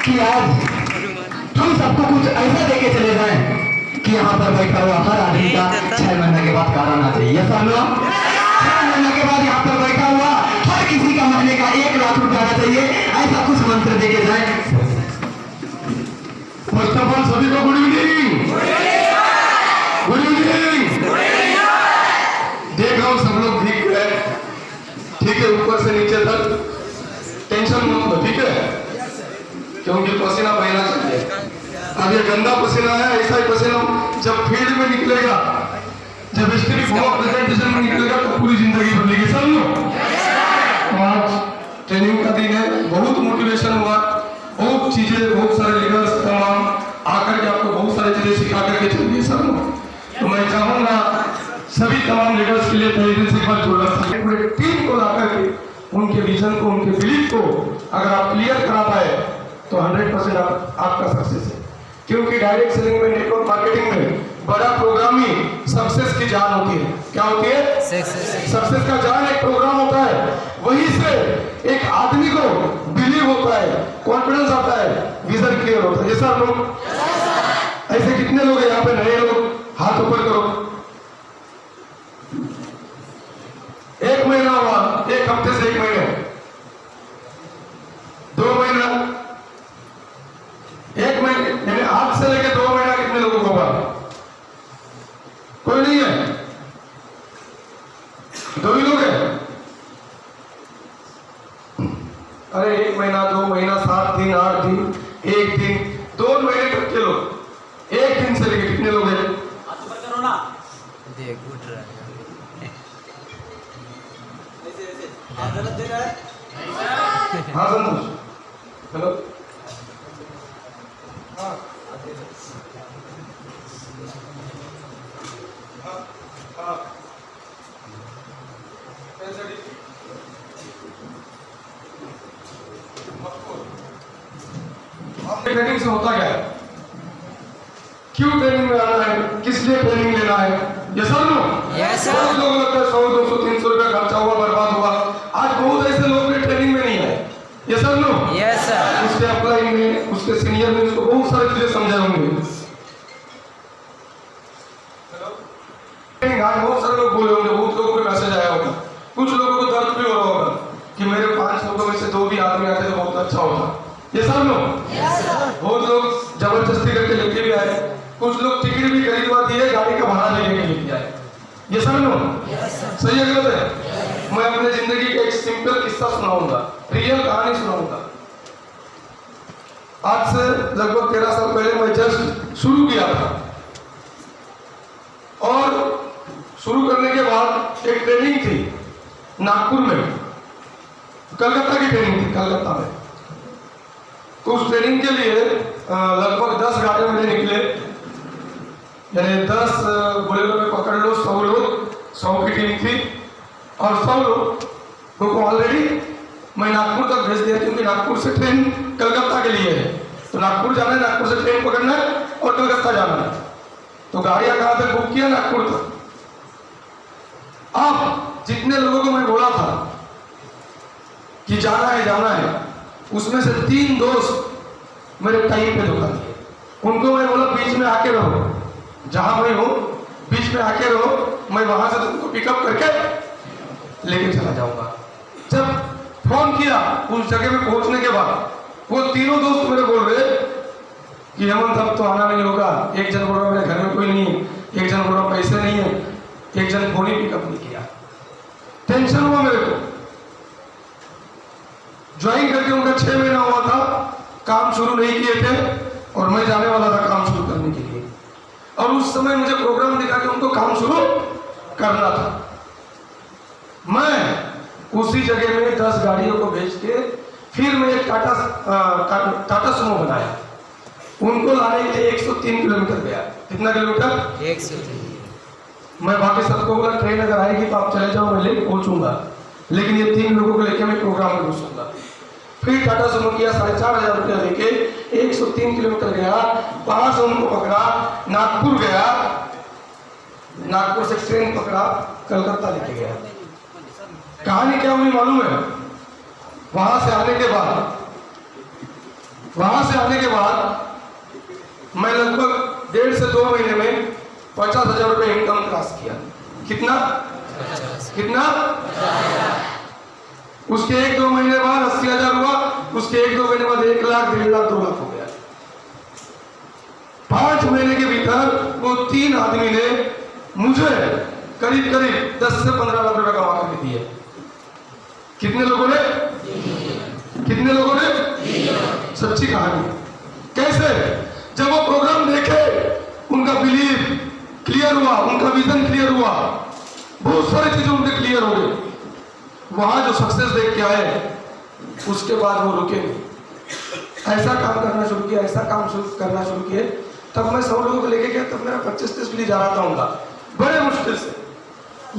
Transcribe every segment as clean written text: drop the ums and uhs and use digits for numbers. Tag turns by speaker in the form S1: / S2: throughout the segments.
S1: कि आज हम सबको कुछ ऐसा देके चले जाएं कि यहाँ पर बैठा हुआ हर आदमी का 6 महीने के बाद कार आना चाहिए। सब लोग 6 महीने के बाद यहाँ पर बैठा हुआ हर किसी का महीने का 1 लाख रुपया आना चाहिए। ऐसा कुछ मंत्र देके जाए। फर्स्ट ऑफ ऑल सभी को गुड इवनिंग। Good evening. देख रहा हूँ सब लोग ठीक है, ठीक है, ऊपर से नीचे तक टेंशन मत लो, ठीक है, क्योंकि पसीना बहना चाहिए। अब ये गंदा पसीना है, ऐसा ही पसीना जब फील्ड में निकलेगा, जब स्टेट प्रेजेंटेशन में निकलेगा तो पूरी जिंदगी बदलेगी। सब लोग आज ट्रेनिंग का दिन है, बहुत मोटिवेशन हुआ, बहुत चीजें, बहुत सारे लीडर्स तमाम आकर के आपको बहुत सारी चीजें सिखा करके चलिए सब लोग। तो मैं चाहूंगा सभी तमाम लीडर्स के लिए पूरे टीम को ला करके उनके विजन को, उनके बिलीफ को अगर आप क्लियर करा पाए तो 100% आपका सक्सेस है। क्योंकि डायरेक्ट सेलिंग में, नेटवर्क मार्केटिंग में बड़ा प्रोग्राम ही सक्सेस की जान होती है। क्या होती है? सक्सेस का जान एक प्रोग्राम होता है। वहीं से एक आदमी को बिलीव होता है, कॉन्फिडेंस आता है, विजन क्लियर होता है। ये सब लोग ऐसे कितने लोग हैं यहाँ पे नए लोग? हाथ ऊपर करो। 1 महीना हुआ, 1 हफ्ते से 1 महीने, 2 महीना, 1 महीने, आज से लेके 2 महीना कितने लोगों को होगा? कोई नहीं है? 2 ही लोग हैं? अरे 1 महीना, 2 महीना, 7 दिन, 8 दिन, 1 दिन, 2 महीने तक के लोग, 1 दिन से लेके कितने लोग हैं? करो ना, देख उठ रहा है। दे रहा है? हाँ संतोष, हेलो, हाँ ट्रेनिंग से होता क्या है? क्यों ट्रेनिंग में आना है? किस लिए ट्रेनिंग लेना है? ये सब लोग, यस सर, बहुत लोगों लगता है 100, 200, 300 रुपया खर्चा हुआ, बर्बाद हुआ। आज बहुत ऐसे लोग भी ट्रेनिंग में नहीं है। ये सब लोग, यस सर, उसके अप्लाई में, उसके सीनियर में उसको बहुत सारी चीजें समझाए होंगे। आज बहुत सारे लोग बोले होंगे, बहुत लोगों को मैसेज आया होगा, कुछ लोगों को दर्द भी हो रहा होगा कि मेरे 5 लोगों में से 2 भी आदमी आते तो बहुत अच्छा होता। ये सब लोग, बहुत लोग जबरदस्ती करके लेके भी आए, कुछ लोग टिकट भी खरीदवा दिए, गाड़ी का भाड़ा भी लेके लेके आए। ये सब लोग, सही है गलत है? मैं अपने जिंदगी का एक सिंपल किस्सा सुनाऊंगा, रियल कहानी सुनाऊंगा। आज से लगभग 13 साल पहले मैं जस्ट शुरू किया था, और शुरू करने के बाद एक ट्रेनिंग थी नागपुर में, कलकत्ता की ट्रेनिंग थी कलकत्ता में। तो उस ट्रेनिंग के लिए लगभग 10 गाड़ियों में निकले, यानी 10 बोलेरो में पकड़ लो 100 लोग, 100 की टीम थी, और 100 लोग को ऑलरेडी मैं नागपुर तक भेज दिया, क्योंकि नागपुर से ट्रेन कलकत्ता के लिए है। तो नागपुर जाना है, नागपुर से ट्रेन पकड़ना है और कलकत्ता जाना है। तो गाड़ियां कहाँ तक बुक किया? नागपुर तक। अब जितने लोगों को मैं बोला था कि जाना है, उसमें से 3 दोस्त मेरे टाइम पे धोखा दिए। उनको मैं बोला बीच में आके रहो, जहां मैं हूं बीच में आके रहो, मैं वहां से तुमको पिकअप करके लेके चला जाऊंगा। जब फोन किया उस जगह पे पहुंचने के बाद, वो तीनों दोस्त मेरे बोल रहे कि हेमंत अब तो आना नहीं होगा। एक जन बोल रहा मेरे घर में कोई नहीं है, एक जन बोल रहा पैसे नहीं है, एक जन फोन ही पिकअप नहीं किया। टेंशन हुआ मेरे को। ज्वाइन करके उनका 6 महीना हुआ था, काम शुरू नहीं किए थे, और मैं जाने वाला था काम शुरू करने के लिए। और उस समय मुझे प्रोग्राम दिखा के उनको काम शुरू करना था। मैं उसी जगह में 10 गाड़ियों को भेज के फिर मैं एक टाटा सुमो बनाया। उनको लाने के लिए 103 किलोमीटर गया। कितना किलोमीटर? 103। मैं बाकी सबको बोला ट्रेन अगर आएगी तो आप चले जाओ, मैं लेके पहुंचूंगा, लेकिन ये 3 लोगों को लेके मैं प्रोग्राम में घुसूंगा। फिर टाटा सुमो किया, 4500 रुपया लेके 103 किलोमीटर गया, वहां से उनको पकड़ा, नागपुर गया, नागपुर से ट्रेन पकड़ा, कलकत्ता लेके गया। कहानी क्या हुई मालूम है? वहां से आने के बाद वहां से आने के बाद मैं लगभग 1.5 से 2 महीने में 50,000 रुपये इनकम क्रॉस किया। कितना कितना? उसके 1-2 महीने बाद 80,000 हुआ, उसके 1-2 महीने बाद 1 लाख, 1.5 लाख, 2 लाख हो गया। 5 महीने के भीतर वो 3 आदमी ने मुझे करीब करीब 10 से 15 लाख रुपए कमा कर दिए। कितने लोगों ने? कितने लोगों ने? सच्ची कहानी। कैसे? जब वो प्रोग्राम देखे, उनका बिलीव क्लियर हुआ, उनका विजन क्लियर हुआ, बहुत सारी चीजें उनके क्लियर हो गई। वहां जो सक्सेस देख के आए, उसके बाद वो रुके नहीं। ऐसा काम करना शुरू किया, ऐसा काम करना शुरू किए। तब मैं 100 लोगों को लेके गया, तब मेरा 25-30 भी जा रहा था उनका, बड़े मुश्किल से।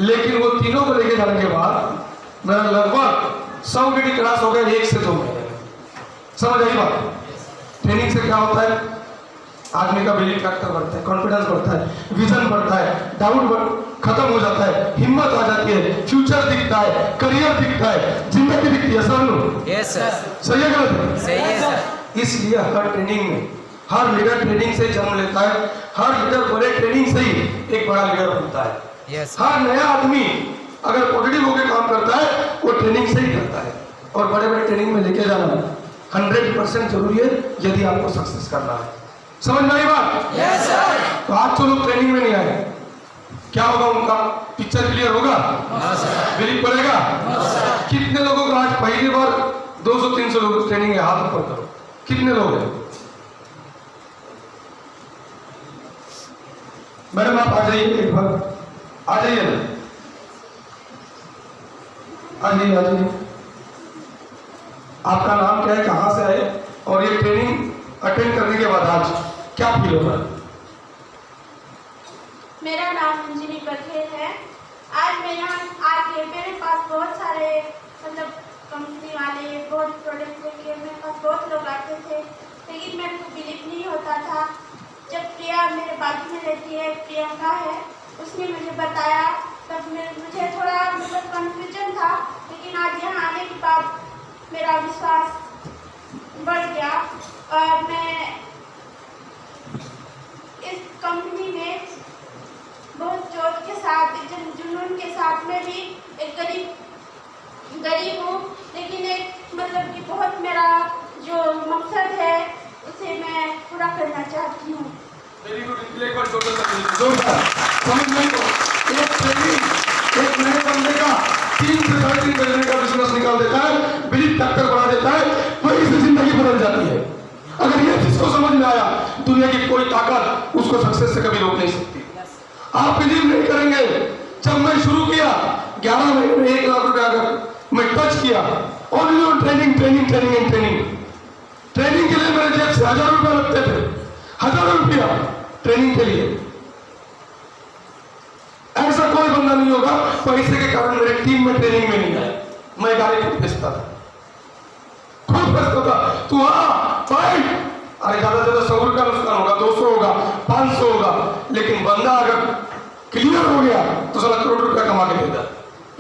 S1: लेकिन वो तीनों को लेके जाने के बाद मेरा लगभग 100 गिटी क्रॉस हो गया 1 से 2 महीने में। समझ आई बात? ट्रेनिंग से क्या होता है? आदमी का बिलीफ फैक्टर बढ़ता है, कॉन्फिडेंस बढ़ता है, विजन बढ़ता है, डाउट खत्म हो जाता है, हिम्मत आ जाती है, फ्यूचर दिखता है, करियर दिखता है, जिंदगी दिखती है।
S2: Yes sir.
S1: सही है गलत?
S2: सही है सर।
S1: इसलिए हर ट्रेनिंग में हर लीडर ट्रेनिंग से जन्म लेता है। हर लीडर बड़े ट्रेनिंग से ही एक बड़ा लीडर बनता है।
S2: यस।
S1: हर नया आदमी अगर पॉजिटिव होकर काम करता है, वो ट्रेनिंग से ही करता है। और बड़े बड़े ट्रेनिंग में लेके जाना 100% जरूरी है यदि आपको सक्सेस करना है। समझ में आई बात?
S2: Yes sir.
S1: तो आज जो लोग ट्रेनिंग में नहीं आए, क्या होगा उनका? पिक्चर क्लियर होगा? बिलीव पड़ेगा? कितने लोगों को आज पहली बार 200-300 लोग ट्रेनिंग में? हाथ ऊपर करो। कितने लोग हैं? मैडम आप आ जाइए, एक बार आ जाइए ना, आ जाइए, आ जाइए। आपका नाम क्या है, कहां से आए, और ये ट्रेनिंग अटेंड करने के बाद आज क्या फील हो रहा है?
S3: मेरा नाम अंजलि बघेल है। आज मैं यहाँ आके मेरे पास बहुत सारे मतलब कंपनी वाले बहुत प्रोडक्ट लेके मेरे पास बहुत लोग आते थे, लेकिन मेरे को बिलीव नहीं होता था। जब प्रिया मेरे बाजू में रहती है, प्रियंका है, उसने मुझे बताया, तब मुझे थोड़ा मतलब कन्फ्यूजन था। लेकिन आज यहाँ आने के बाद मेरा विश्वास बढ़ गया और मैं इस कंपनी में बहुत जोश के साथ, जुनून के साथ, मैं भी एक गरीब हूँ, लेकिन एक मतलब कि बहुत मेरा जो मकसद है उसे मैं पूरा करना चाहती हूँ।
S1: Very good. एक बार समझ नहीं तो एक ट्रेनिंग एक नए बंदे का 3 से 3.5 महीने का बिजनेस निकाल देता है, बिलीफ फैक्टर बढ़ा देता है, वही से जिंदगी बदल जाती है। अगर ये चीज को समझ में आया, दुनिया की कोई ताकत उसको सक्सेस से कभी रोक नहीं सकती। आप बिलीव नहीं करेंगे, जब मैं शुरू किया 11 महीने में 1 लाख रुपया अगर मैं टच किया, only on training training training and training. Training के लिए मेरे जेब से 1000 रुपया लगते थे, 1000 रुपया ट्रेनिंग के लिए। ऐसा कोई बंदा नहीं होगा पैसे के कारण मेरे टीम में ट्रेनिंग में नहीं आया। मैं गाड़ी खुद बेचता था, खुद बेचता था। तू अरे ज्यादा ज्यादा 100 रुपया नुकसान होगा, 200 होगा, 500 होगा, लेकिन बंदा अगर क्लियर हो गया तो साला करोड़ रुपया कमा के देता।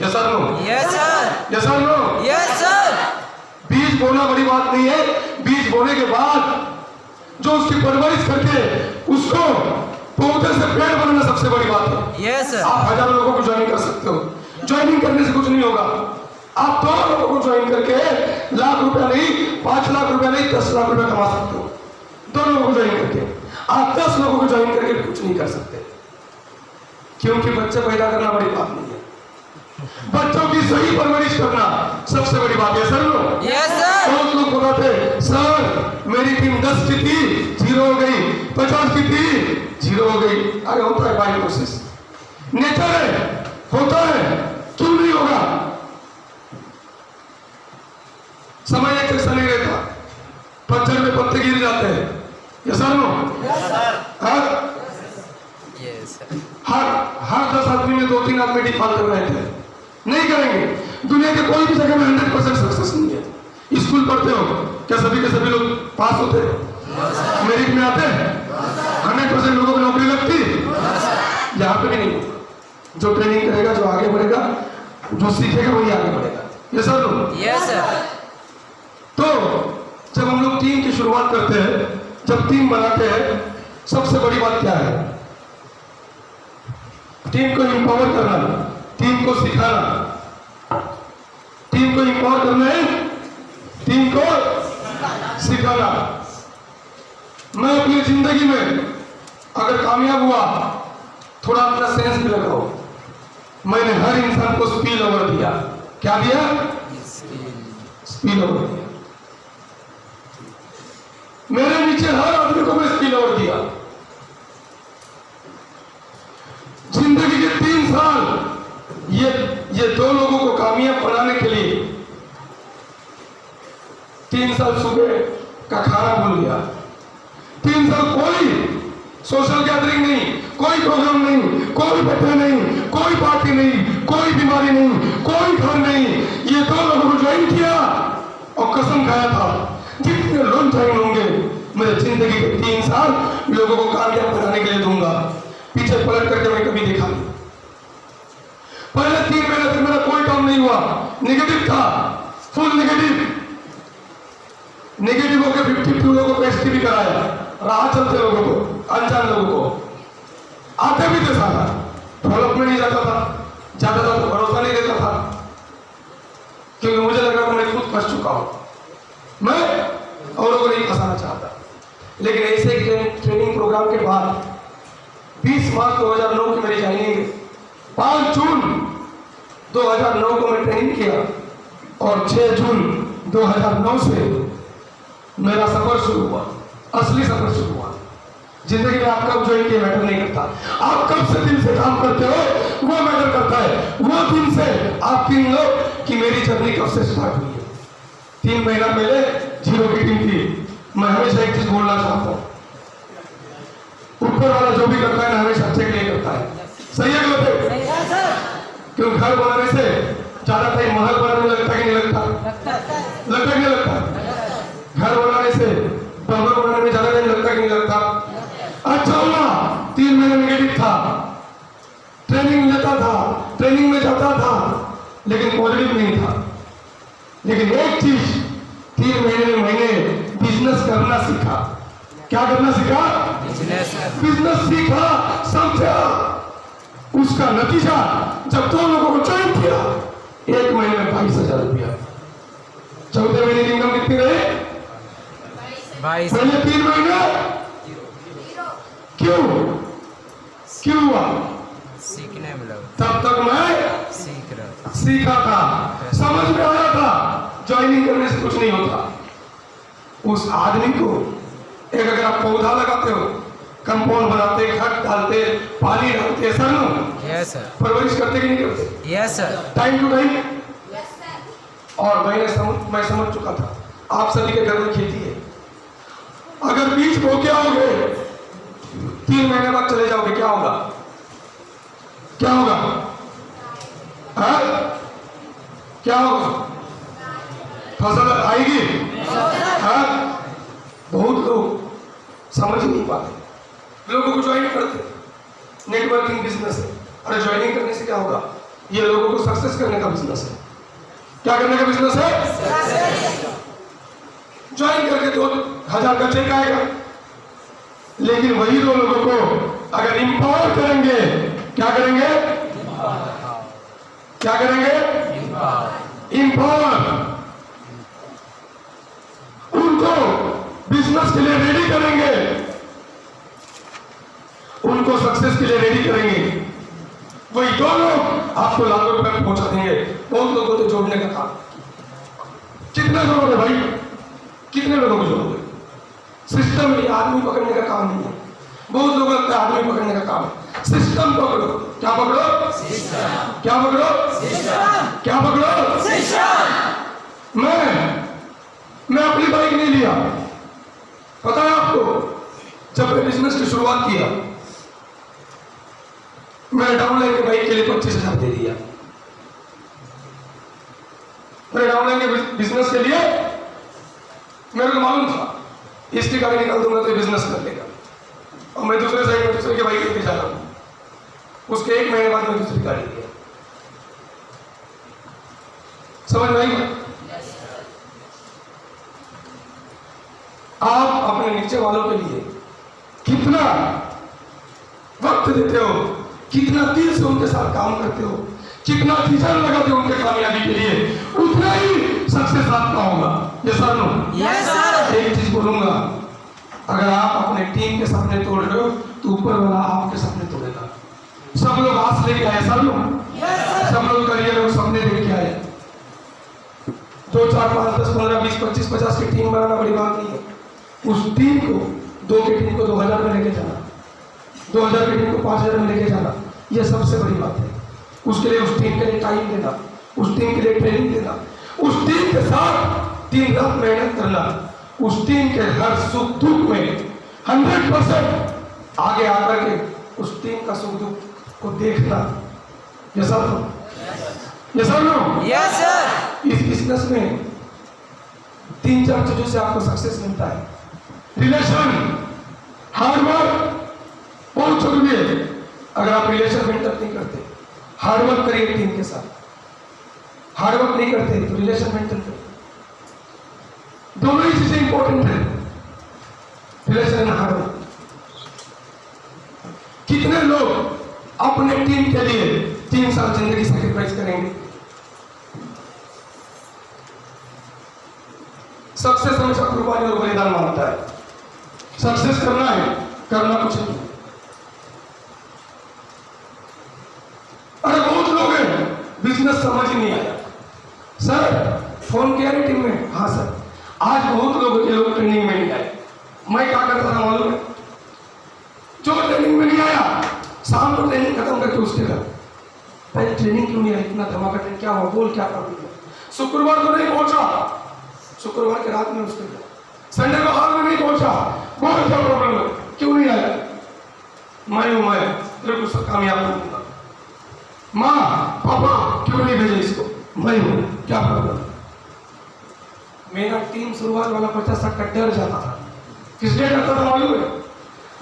S1: Yes sir no?
S2: Yes sir.
S1: Yes sir no?
S2: Yes sir.
S1: बीज बोना बड़ी बात नहीं है, बीज बोने के बाद जो उसकी परवरिश करके उसको पौधे से पेड़ बनाना सबसे बड़ी बात है।
S2: Yes sir.
S1: आप 1000 लोगों को ज्वाइन कर सकते हो, ज्वाइनिंग करने से कुछ नहीं होगा। आप 2 लोगों को ज्वाइन करके लाख रुपया नहीं, 5 लाख रुपया नहीं, 10 लाख रुपया कमा सकते हो। 2 लोगों को ज्वाइन करके। आप 10 लोगों को ज्वाइन करके कुछ नहीं कर सकते, क्योंकि बच्चे पैदा करना बड़ी बात नहीं है, बच्चों की सही परवरिश करना सबसे बड़ी बात है। सर लो?
S2: Yes sir.
S1: बहुत लोग बताते सर मेरी टीम 10 की थी 0 हो गई, 50 की थी 0 हो गई। अरे होता है बाई प्रोसेस, नेचर है, होता है, क्यों नहीं होगा? समय एक जैसा नहीं रहता, पत्थर में पत्ते गिर जाते हैं। ये सर नो? हर 10 आदमी में 2-3 आदमी डिफॉल्ट कर रहे थे, नहीं करेंगे। दुनिया के कोई भी जगह में 100% सक्सेस नहीं है। स्कूल पढ़ते हो, क्या सभी के सभी लोग पास होते हैं? मेरिट में आते हैं? 100% लोगों को नौकरी लगती? यहाँ पे भी नहीं होता। जो ट्रेनिंग करेगा, जो आगे बढ़ेगा, जो सीखेगा वही आगे बढ़ेगा। ये सर लो?
S2: Yes sir.
S1: तो जब हम लोग लोग टीम की शुरुआत करते हैं, जब टीम बनाते हैं, सबसे बड़ी बात क्या है? टीम को इंपावर करना, टीम को सिखाना। टीम को इंपावर करना है, टीम को सिखाना। मैं अपनी जिंदगी में अगर कामयाब हुआ, थोड़ा अपना सेंस भी लगाओ, मैंने हर इंसान को स्पिल ओवर दिया। क्या दिया? स्पिल ओवर दिया। मेरे नीचे हर आदमी को मैं स्पिल ओवर दिया। जिंदगी के 3 साल ये 2 लोगों को कामयाब बनाने के लिए 3 साल सुबह का खाना भूल गया। 3 साल कोई सोशल गैदरिंग नहीं, कोई प्रोग्राम नहीं, कोई बर्थडे नहीं, कोई पार्टी नहीं, कोई बीमारी नहीं, कोई घर नहीं। ये 2 लोगों को ज्वाइन किया और कसम खाया था जितने लोग ज्वाइन होंगे मेरे जिंदगी के 3 साल लोगों को कामयाब बनाने के लिए दूंगा। पीछे पलट करके मैं कभी देखा नहीं। पहले 3 महीने तक मेरा कोई काम नहीं हुआ, नेगेटिव था, फुल नेगेटिव होकर 52 लोगों को एसटी भी कराया, राह चलते लोगों को, अनजान लोगों को, आते भी थे सारा, डेवलप में नहीं जाता था तो भरोसा नहीं देता था, क्योंकि मुझे लग रहा था मैं खुद फंस चुका हूं, मैं औरों को नहीं फंसाना चाहता। लेकिन ऐसे ट्रेनिंग प्रोग्राम के बाद 20 मार्च 2009 की मेरी ज्वाइनिंग, 5 जून 2009 को मैं ट्रेनिंग किया और 6 जून 2009 से मेरा सफर शुरू हुआ, असली सफर शुरू हुआ। जिंदगी में आप कब ज्वाइन किए मैटर नहीं करता, आप कब से दिल से काम करते हो वो मैटर करता है। वो दिन से आप 3 लोग कि मेरी जर्नी कब से स्टार्ट हुई है। 3 महीना पहले 0 की टीम थी। मैं हमेशा एक चीज बोलना चाहता हूँ, ऊपर वाला जो भी करता है ना हमेशा अच्छे के लिए करता है। सही है गलत है? क्यों घर बनाने से ज्यादा टाइम महल बनाने में लगता है कि नहीं लगता? लगता कि नहीं लगता? घर बनाने से बंगलो बनाने में ज्यादा टाइम लगता कि नहीं लगता? अच्छा हुआ 3 महीने नेगेटिव था, ट्रेनिंग लेता था, ट्रेनिंग में जाता था, लेकिन पॉजिटिव नहीं था। लेकिन एक चीज 3 महीने में मैंने बिजनेस करना सीखा। क्या करना सीखा? बिजनेस सीखा, समझा। उसका नतीजा जब 2 लोगों को ज्वाइन किया, 1 महीने में 22,000 रुपया। चौथे महीने की इनकम कितनी रही? 22। पहले 3 महीने क्यों हुआ?
S2: सीखने में लगा।
S1: तब तक मैं सीखा था, समझ में आया था ज्वाइनिंग करने से कुछ नहीं होता। उस आदमी को एक अगर आप पौधा लगाते हो, कंपाउंड बनाते, खाद डालते, पानी डालते, सर नो
S2: यस सर,
S1: परवरिश करते कि नहीं करते?
S2: Yes sir,
S1: time to time. और मैं समझ चुका था आप सभी के घर में खेती है, अगर बीज बो के आओगे 3 महीने बाद चले जाओगे, क्या होगा? क्या होगा? हाँ? क्या होगा? फसल आएगी? हाँ? बहुत लोग समझ नहीं पाते, लोगों को ज्वाइन करते, नेटवर्किंग बिजनेस है। अरे ज्वाइनिंग करने से क्या होगा? ये लोगों को सक्सेस करने का बिजनेस है। क्या करने का बिजनेस है? ज्वाइन करके 2,000 का चेक आएगा। लेकिन वही 2 लोगों को अगर इंपावर करेंगे, क्या करेंगे? क्या करेंगे? इंपावर। उनको बिजनेस के लिए रेडी करेंगे, उनको सक्सेस के लिए रेडी करेंगे। वही 2 लोग आपको लाखों रुपए में पहुंचा देंगे। बहुत लोगों को जोड़ने का काम। कितने जोड़ोगे भाई? कितने लोगों को जोड़ोगे? सिस्टम में आदमी पकड़ने का काम नहीं है। बहुत लोग लगता है आदमी पकड़ने का काम है। सिस्टम पकड़ो। क्या पकड़ो? सिस्टम। क्या पकड़ो? सिस्टम। क्या पकड़ो? सिस्टम। मैं अपनी बाइक नहीं लिया, पता है आपको? जब मैं बिजनेस की शुरुआत किया, मैंने डाउनलाइन के बाइक के लिए 25,000 दे दिया। मैंने डाउनलाइन के बिजनेस के लिए मेरे को मालूम था इसकी गाड़ी निकाल दूंगा तो बिजनेस कर लेगा, और मैं दूसरे साइड में दूसरे की बाइक लेके जा रहा हूं। उसके 1 महीने बाद मैं दूसरी गाड़ी लिया। समझ में आई?
S4: अपने नीचे वालों के लिए कितना वक्त देते हो, कितना दिल से उनके साथ काम करते हो, कितना विजन लगाते हो उनके कामयाबी के लिए, उतना ही सक्सेस आपका होगा। ये सर नो
S2: यस सर।
S4: एक चीज बोलूंगा, अगर आप अपने टीम के सपने तोड़ रहे हो तो ऊपर वाला आपके सपने तोड़ेगा। सब लोग आस लेके आए, सब लोग करियर और सपने लेके के आए। 2 4 5 10 15 20 25 50 की टीम बनाना बड़ी बात नहीं है। उस टीम को 2 की टीम को 2000 में लेके जाना, 2000 की टीम को 5000 में लेके जाना, यह सबसे बड़ी बात है। उसके लिए उस टीम के लिए टाइम देना, उस टीम के लिए ट्रेनिंग देना, उस टीम के साथ दिन रात मेहनत करना, उस टीम के हर सुख दुख में 100% आगे आकर के उस टीम का सुख दुख को देखना। ये सब लो
S2: यस सर।
S4: इस बिजनेस में 3-4 चीजों से आपको सक्सेस मिलता है। रिलेशन, हार्ड वर्क बहुत जरूरी है। अगर आप रिलेशन मेंटेन नहीं करते, हार्ड वर्क करिए टीम के साथ, हार्ड वर्क नहीं करते तो रिलेशन मेंटेन करिए। दोनों ही चीजें इंपॉर्टेंट है, रिलेशन एंड हार्ड वर्क। कितने लोग अपने टीम के लिए 3 साल जिंदगी सैक्रिफाइस करेंगे? सक्सेस हमेशा कुर्बानी और बलिदान मांगता है। सक्सेस करना है, करना कुछ नहीं। अरे बहुत लोग हैं बिजनेस समझ ही नहीं आया। सर फोन किया रे टीम में, हाँ सर। आज बहुत लोग ट्रेनिंग में नहीं आए। मैं क्या करता था मालूम है? जो ट्रेनिंग में नहीं आया, शाम को ट्रेनिंग खत्म करके उसके घर, पहले ट्रेनिंग क्यों नहीं आई, इतना धमाका ट्रेनिंग क्या हुआ, बोल क्या प्रॉब्लम है। शुक्रवार को नहीं पहुंचा, शुक्रवार के रात में उसके घर, संडे को हाल में नहीं पहुंचा, बोल क्या प्रॉब्लम है, क्यों नहीं आया। मैं तेरे को सब कामयाब करूंगा। माँ पापा क्यों नहीं भेजे इसको, मैं हूं, क्या प्रॉब्लम। मेरा टीम शुरुआत वाला 50-60 का डर जाता था। किस लिए डरता था मालूम है?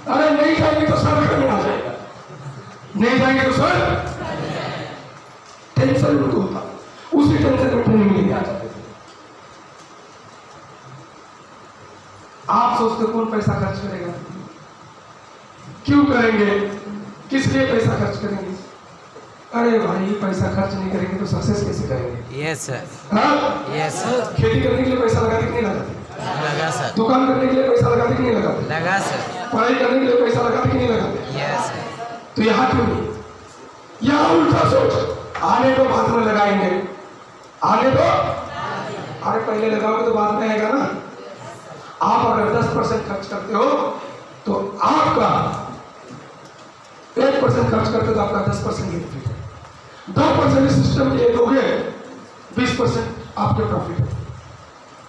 S4: अरे नहीं जाएंगे तो सर करने आ जाएगा, नहीं जाएंगे तो सर, टेंशन उनको होता। उसी टेंशन में ट्रेनिंग लेके आ जाते थे। आप सोचते कौन पैसा खर्च करेगा, क्यों करेंगे, किस लिए पैसा खर्च करेंगे? अरे भाई पैसा खर्च नहीं करेंगे तो सक्सेस कैसे करेंगे?
S2: Yes sir.
S4: हाँ?
S2: Yes sir.
S4: खेती करने के लिए पैसा लगाते कि नहीं लगाते?
S2: लगा सर।
S4: दुकान करने के लिए पैसा लगाते कि नहीं लगाते?
S2: लगा सर।
S4: पढ़ाई करने के लिए पैसा लगाते कि नहीं लगाते?
S2: Yes sir.
S4: तो यहाँ क्यों नहीं? यहाँ उल्टा सोच, आने तो बाद में लगाएंगे, आने तो, अरे पहले लगाओगे तो बाद में आएगा ना। आप अगर 10% खर्च करते हो तो आपका 1% खर्च करते हो तो आपका 10% बेनिफिट है। 2% सिस्टम के लिए दोगे, 20% आपके प्रॉफिट है।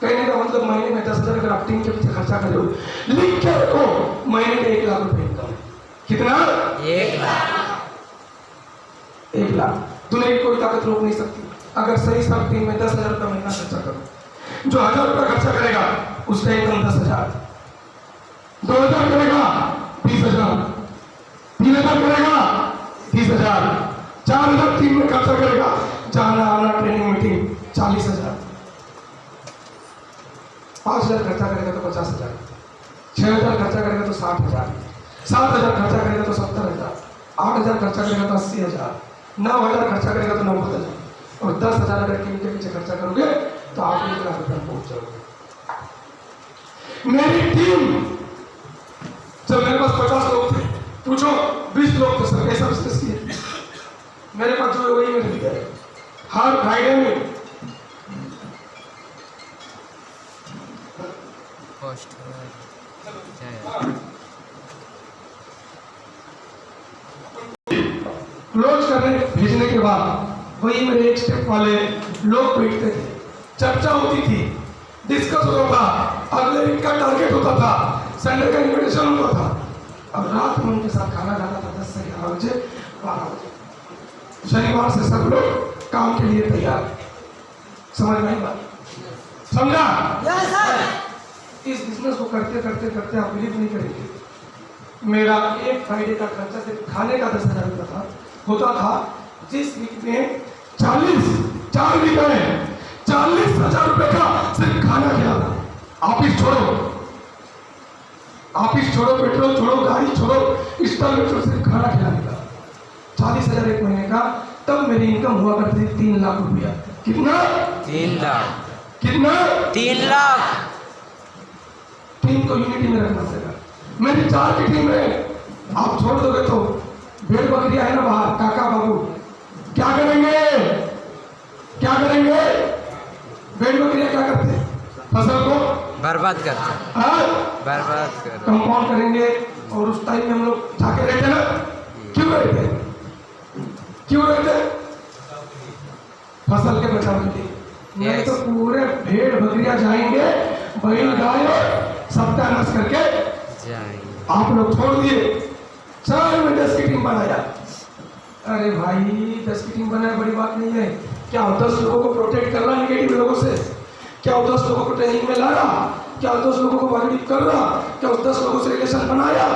S4: कहने का मतलब महीने में 10,000 अगर आप टीम के पीछे खर्चा कर रहे हो, लिख के रखो महीने में 1 लाख रुपए इनकम। कितना?
S2: 1 लाख।
S4: 1 लाख। दुनिया की कोई ताकत रोक नहीं सकती। अगर सही सब टीम में 10,000 रुपये महीना खर्चा करो, जो 1,000 रुपये खर्चा करेगा उसका इनकम 10,000, 2,000 करेगा 20,000, 3,000 करेगा 30,000, 4,000 टीम में खर्चा करेगा, जाना आना ट्रेनिंग मीटिंग 40,000, 5,000 खर्चा करेगा तो 50,000, 6,000 खर्चा करेगा तो 60,000, 7,000 खर्चा करेगा तो 70,000, 8,000 खर्चा करेगा तो 80,000, 9,000 खर्चा करेगा तो 90,000, और 10,000 अगर टीम के पीछे खर्चा करोगे तो आप 1 लाख रुपये पहुंच जाओगे। मेरी टीम, जब मेरे पास 50 लोग थे, पूछो 20 लोग थे सर, कैसा बिजनेस किए? मेरे पास जो है वही मेरे लिए है। हर फ्राइडे में
S2: पोस्ट
S4: क्लोज करने भेजने के बाद वही मेरे 1 स्टेप वाले लोग बैठते थे, चर्चा होती थी, डिस्कस होता था, अगले वीक का टारगेट होता था, संडे का इन्विटेशन होता था। अब रात में उनके साथ खाना खाना था 10 से 11 बजे, 12 बजे। शनिवार से सब लोग काम के लिए तैयार। समझ में आई बात? समझा? इस बिजनेस को करते करते करते आप बिलीव नहीं करेंगे, मेरा एक फ्राइडे का खर्चा सिर्फ खाने का 10,000 रुपया था, होता था जिस वीक में 4 वीक में 40,000 रुपए का सिर्फ खाना खिलाना। ऑफिस छोड़ो, ऑफिस छोड़ो, पेट्रोल छोड़ो, गाड़ी छोड़ो, स्टॉल में छोड़ो, सिर्फ खाना खिलाने का 40,000 एक महीने का। तब मेरी इनकम हुआ करती थी 3 लाख रुपया। कितना?
S2: 3 लाख।
S4: कितना?
S2: 3 लाख।
S4: टीम को यूनिटी में रखना पड़ेगा। मेरी 4 की टीम है, आप छोड़ दोगे तो भेड़ बकरियां है ना बाहर, काका बाबू क्या करेंगे? क्या करेंगे? भेड़ बकरियां क्या करते हैं? फसल को
S2: बर्बाद करते। बर्बाद कर।
S4: कंपाउंड करेंगे। और उस टाइम में हम लोग जाके रहते ना, क्यों रहते? क्यों रहते? फसल के बचाव के लिए। नहीं तो पूरे भेड़ बकरियां जाएंगे, बैल गाय सत्यानाश करके
S2: जाएंगे।
S4: आप लोग छोड़ दिए। चल मैं 10 की टीम बनाया। अरे भाई 10 की टीम बनाया बड़ी बात नहीं है। क्या 10 लोगों को प्रोटेक्ट कर रहा निगेटिव लोगों से? क्या 10 लोगों को ट्रेनिंग में ला रहा? क्या 10 लोगों को पॉजिटिव कर रहा? क्या 10 लोगों से रिलेशन बनाया?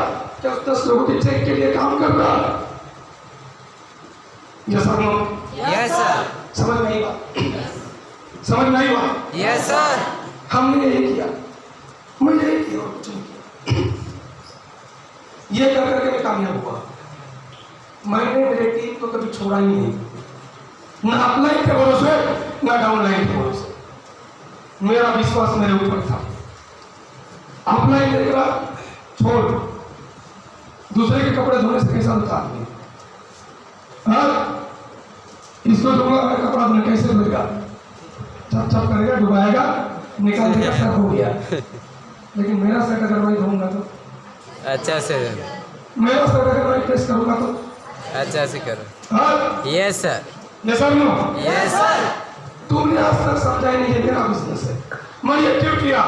S4: क्या 10 लोगों के चेक के लिए काम कर रहा? Yes sir, no?
S2: Yes sir.
S4: समझ नहीं हुआ? समझ नहीं हुआ?
S2: Yes sir.
S4: हमने यही किया, मैं यही किया और कुछ नहीं किया। ये कर करके मैं कामयाब हुआ। मैंने मेरे टीम को कभी छोड़ा ही नहीं, ना अपलाइन के भरोसे ना डाउनलाइन के भरोसे। मेरा विश्वास मेरे ऊपर था। अपलाइन देगा छोड़, दूसरे के कपड़े धोने से कैसा होता आदमी? हाँ, इसको धोगा, मैं कपड़ा धोने कैसे धोएगा? चप चप करेगा, डुबाएगा, निकाल देगा, सब हो गया। लेकिन मेरा शर्ट अगर मैं धोऊंगा तो,
S2: अच्छा से।
S4: मेरा शर्ट अगर मैं प्रेस करूंगा तो,
S2: अच्छा से करो।
S4: हाँ,
S2: यस सर।
S4: ये सर नो?
S2: Yes sir.
S4: तुमने आज तक समझा ही नहीं है मेरा बिजनेस है। मैं ये क्यों किया?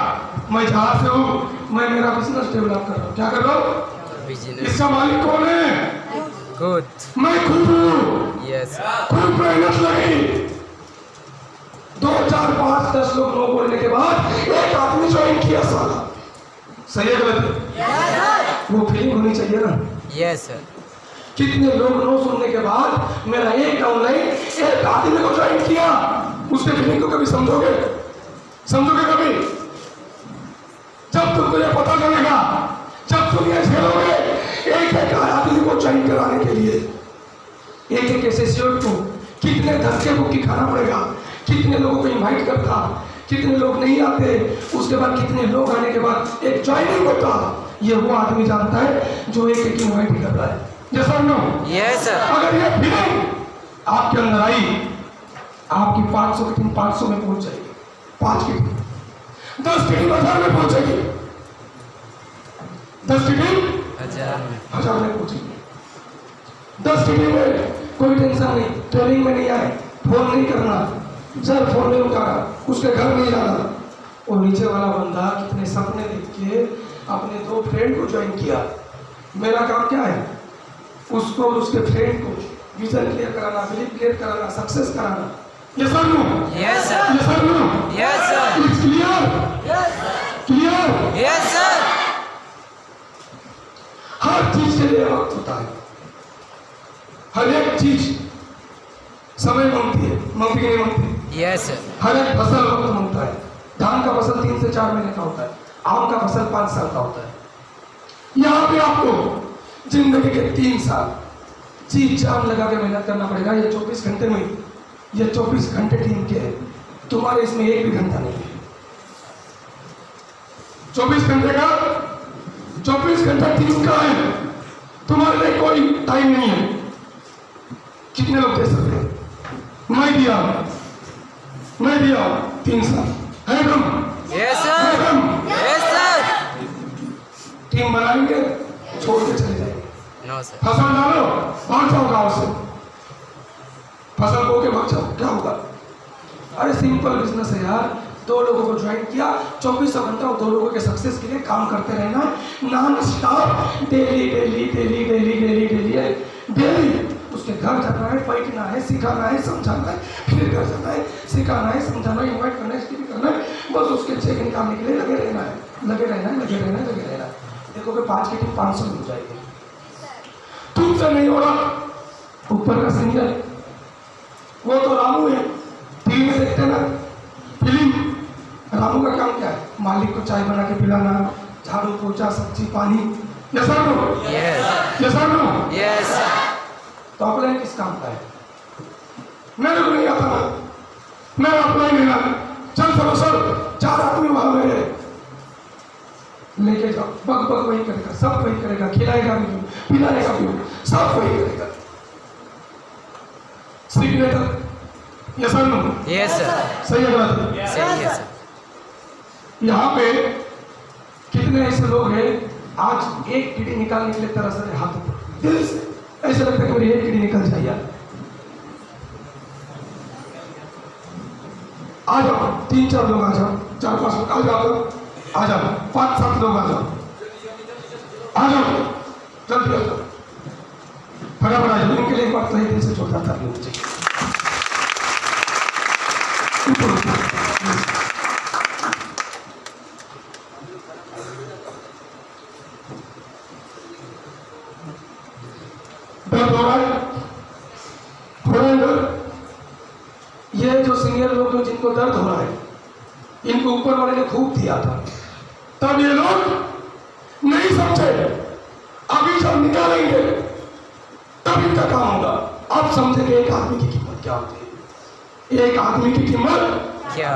S4: मैं जहाँ से हूँ, मैं मेरा बिजनेस डेवलप कर रहा हूँ। क्या कर रहा हूँ?
S2: बिजनेस।
S4: इसका मालिक कौन है?
S2: खुद।
S4: मैं खुद हूँ।
S2: यस।
S4: खुद मेहनत लगी। 2, 4, 5, 10 लोग नो बोलने के बाद एक आदमी ज्वाइन किया साला। सही है गलत है? वो फीलिंग होनी चाहिए ना।
S2: Yes sir.
S4: कितने लोग नो सुनने के बाद मेरा एक डाउनलाइन एक आदमी को ज्वाइन किया। उसके फीलिंग को कभी समझोगे? समझोगे कभी? जब तुमको ये पता चलेगा, जब तुम ये झेलोगे एक एक आदमी को ज्वाइन कराने के लिए, एक एक एसोसिएट को कितने धक्के मुक्की खाना पड़ेगा, कितने लोगों को इनवाइट करता, कितने लोग नहीं आते, उसके बाद कितने लोग आने के बाद एक ज्वाइनिंग होता। ये वो आदमी जानता है जो एक एक इनवाइट कर रहा है। यस और नो?
S2: Yes sir.
S4: अगर ये फीलिंग आपके अंदर आई, आपकी 500 की टीम 500 में पहुंच जाएगी, 5 की टीम 10 की टीम 1000 में पहुंचेगी, 10 की टीम 1000 में पहुंचेगी। 10 की टीम में कोई टेंशन नहीं, ट्रेनिंग में नहीं आए, फोन नहीं करना, सर फोन नहीं उठाना, उसके घर नहीं जाना। और नीचे वाला बंदा कितने सपने देख के अपने 2 फ्रेंड को ज्वाइन किया। मेरा काम क्या है? उसको और उसके फ्रेंड को विजन क्लियर कराना, बिलीव क्लियर कराना, सक्सेस कराना। ये सर नो?
S2: Yes sir.
S4: ये sir no?
S2: Yes sir.
S4: It's clear? Clear?
S2: Yes sir.
S4: हर चीज के लिए वक्त होता है, हर एक चीज समय मांगती है, मांगती कि नहीं मांगती?
S2: Yes sir.
S4: हर एक फसल वक्त मांगता है। धान का फसल 3 से 4 महीने का होता है, आम का फसल 5 साल का होता है। यहाँ पे आपको जिंदगी के 3 साल जी जान लगा के मेहनत करना पड़ेगा। ये 24 घंटे में, ये 24 घंटे टीम के हैं, तुम्हारे इसमें एक भी घंटा नहीं है। 24 घंटे का 24 घंटा टीम का है, तुम्हारे लिए कोई टाइम नहीं है। कितने लोग दे सकते हैं? मैं दिया 3 साल है कम?
S2: यस
S4: है
S2: सर।
S4: कम?
S2: Yes sir.
S4: टीम बनाएंगे, छोड़ के चले जाएंगे।
S2: No sir.
S4: फसल डालो, भाग जाओ गाँव से, फसल बो के भाग जाओ, क्या होगा? अरे सिंपल बिजनेस है यार। 2 लोगों को ज्वाइन किया, 24 घंटा 2 लोगों के सक्सेस के लिए काम करते रहना, non stop, daily daily daily daily daily daily daily. उसके घर जाना है, बैठना है, सिखाना है, समझाना है, फिर घर जाना है, सिखाना है, समझाना है, इन्वाइट करना है, स्टीम करना है, बस उसके चेक निकालने के लिए लगे रहना है, लगे रहना है, लगे रहना है, लगे रहना है। देखोगे 5 की टीम 500 हो जाएगी। तुमसे नहीं हो रहा, ऊपर का सीनियर वो तो रामू है, टीवी में देखते ना फिल्म। रामू का काम क्या है? मालिक को चाय बना के पिलाना, झाड़ू पोछा सब्जी पानी, यस और नो?
S2: Yes.
S4: यस और नो?
S2: Yes.
S4: तो अप्लाई किस काम का है? मेरे को नहीं आता ना, मैं अप्लाई नहीं ना। चल चलो सर, 4 आदमी वहां मेरे लेके जाओ, बग बग वही करेगा, सब वही करेगा, खिलाएगा भी, पिलाएगा भी, सब वही करेगा। सिग्नेचर यस और नो?
S2: Yes, sir.
S4: सही है बात?
S2: Say yes, sir.
S4: यहाँ पे कितने ऐसे लोग हैं आज एक कीड़ी निकालने के लिए तरस रहे हाथों पर, दिल से ऐसा लगता है कि मेरी एक कीड़ी निकल जाए यार। आ जाओ, 3-4 लोग आ जाओ, 4-5 लोग आ जाओ, आ जाओ, 5-7 लोग आ जाओ, आ जाओ, जल्दी आ जाओ, फटाफट आ जाओ। इनके लिए एक बार सही दिल से छोड़ता था मुझे। दर्द हो रहा है, हो रहा है दर्द? ये जो सीनियर लोग जो जिनको दर्द हो रहा है, इनको ऊपर वाले ने खूब दिया था, तब ये लोग नहीं समझे। अभी जब निकालेंगे तब इनका काम होगा। अब समझेंगे एक आदमी की कीमत क्या होती है। एक आदमी की कीमत
S2: क्या?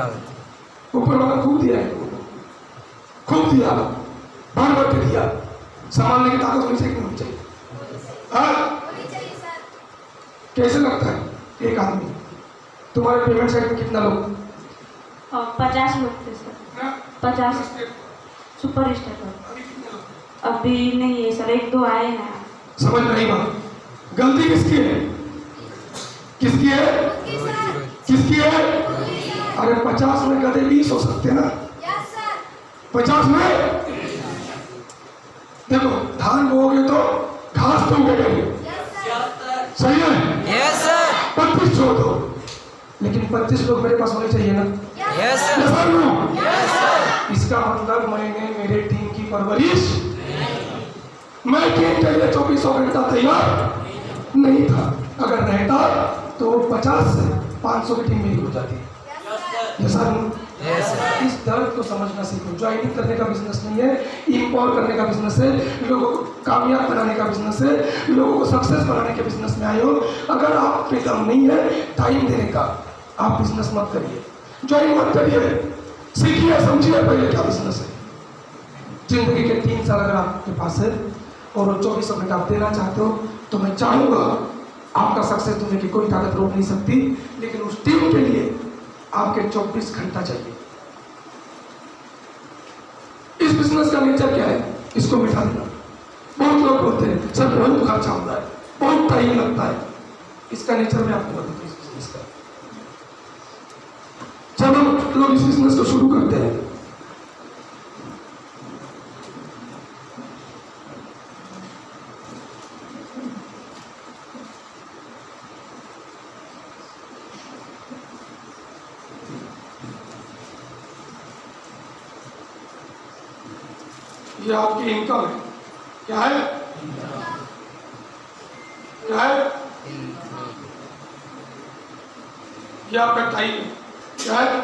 S4: ऊपर वाला खूब दिया है, खूब दिया, भर भर के दिया। संभालने की ताकत होनी चाहिए कि नहीं होनी चाहिए? हाँ? कैसे लगता है एक आदमी? तुम्हारे पेमेंट साइड में कितना लोग?
S3: 50 लोग थे सर। 50 super star. अभी नहीं है सर, 1-2 आए हैं।
S4: समझ नहीं बात। गलती किसकी है? किसकी है? किसकी है? अरे 50 में गधे 20 हो सकते ना। 50 में देखो, धान बोओगे तो घास तो उगेगी, सही है?
S2: Yes, sir.
S4: 25 छोड़ दो, लेकिन 25 लोग मेरे पास होने चाहिए ना।
S2: Yes, sir.
S4: Yes or no?
S2: Yes, sir.
S4: इसका मतलब मैंने मेरे टीम की परवरिश, मैं टीम के लिए 24 घंटा तैयार नहीं था। अगर रहता तो 50 से 500 की टीम मेरी हो जाती। Yes or no?
S2: Yes, sir.
S4: इस दर्द को समझना सीखो। ज्वाइनिंग करने का बिजनेस नहीं है, इम्पॉवर करने का बिजनेस है, लोगों को कामयाब बनाने का बिजनेस है, लोगों को सक्सेस बनाने के बिजनेस में आए हो। अगर आप पे दम नहीं है टाइम देने का, आप बिजनेस मत करिए, ज्वाइन मत करिए, सीखिए, समझिए पहले क्या बिजनेस है। जिंदगी के 3 साल अगर आपके पास है और 24 घंटा आप देना चाहते हो, तो मैं चाहूँगा आपका सक्सेस होने की कोई ताकत रोक नहीं सकती, लेकिन उस टीम के लिए आपके 24 घंटा चाहिए। इस बिजनेस का नेचर क्या है, इसको मिटा देना। बहुत लोग बोलते हैं सर बहुत खर्चा होता है, बहुत टाइम लगता है। इसका नेचर मैं आपको बताता हूँ। इस बिजनेस का जब हम लोग इस बिजनेस को शुरू करते हैं, ये आपकी इनकम है। क्या है? क्या है? ये आपका टाइम है। क्या है?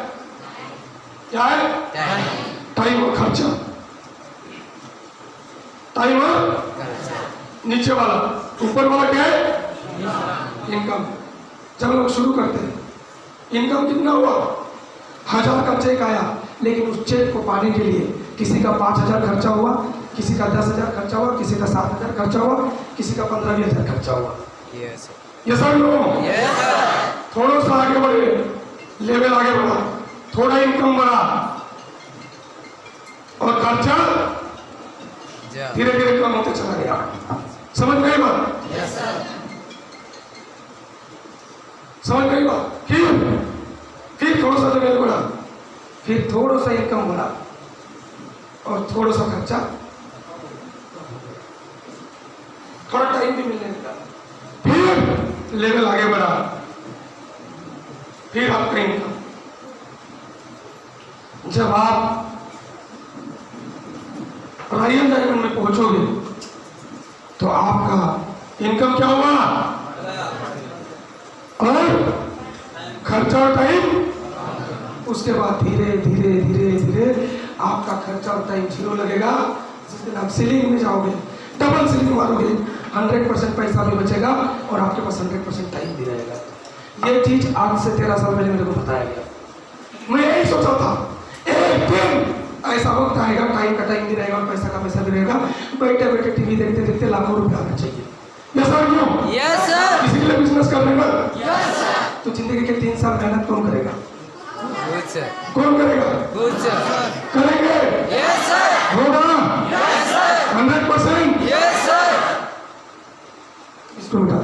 S4: क्या है? टाइम और खर्चा। टाइम और नीचे वाला, ऊपर वाला क्या है? इनकम। जब लोग शुरू करते हैं, इनकम कितना हुआ? 1000 का चेक आया, लेकिन उस चेक को पाने के लिए किसी का 5000 खर्चा हुआ, किसी का 10,000 खर्चा हुआ, किसी का 7,000 खर्चा हुआ, किसी का 15,000 खर्चा हुआ।
S2: Yes, sir.
S4: ये सब लोग
S2: Yes, sir.
S4: थोड़ा सा आगे बढ़े, लेवल आगे बढ़ा, थोड़ा इनकम बढ़ा और खर्चा
S2: Ja.
S4: धीरे धीरे कम होते चला गया। समझ गई बात?
S2: Yes, sir.
S4: समझ गई बात? फिर थोड़ा सा लेवल बढ़ा, फिर थोड़ा सा इनकम बढ़ा और थोड़ा सा खर्चा, थोड़ा टाइम भी मिलने लगा, फिर लेवल आगे बढ़ा, फिर आपका इनकम। जब आप रायन डायमंड में पहुंचोगे तो आपका इनकम क्या होगा और खर्चा और टाइम। उसके बाद धीरे धीरे धीरे धीरे आपका खर्चा और टाइम 0 लगेगा दिन आप सीलिंग में जाओगे, डबल सीलिंग मारोगे, 100% पैसा भी बचेगा और आपके पास 100% टाइम भी रहेगा। ये चीज आज से 13 साल पहले मेरे को बताया गया। मैं यही सोचा था एक दिन ऐसा वक्त आएगा, टाइम का टाइम भी रहेगा और पैसा का पैसा भी रहेगा, बैठे बैठे टीवी देखते देखते लाखों रुपए आना चाहिए। यस सर क्यों?
S2: Yes sir.
S4: किसी के लिए बिजनेस करने का
S2: यस सर।
S4: तो जिंदगी के 3 साल मेहनत कौन करेगा?
S2: Good sir.
S4: कौन करेगा?
S2: Good sir.
S4: करेंगे?
S2: Yes sir.
S4: होगा?
S2: Yes sir.
S4: 100%?
S2: Yes sir.
S4: इसको उठा दो।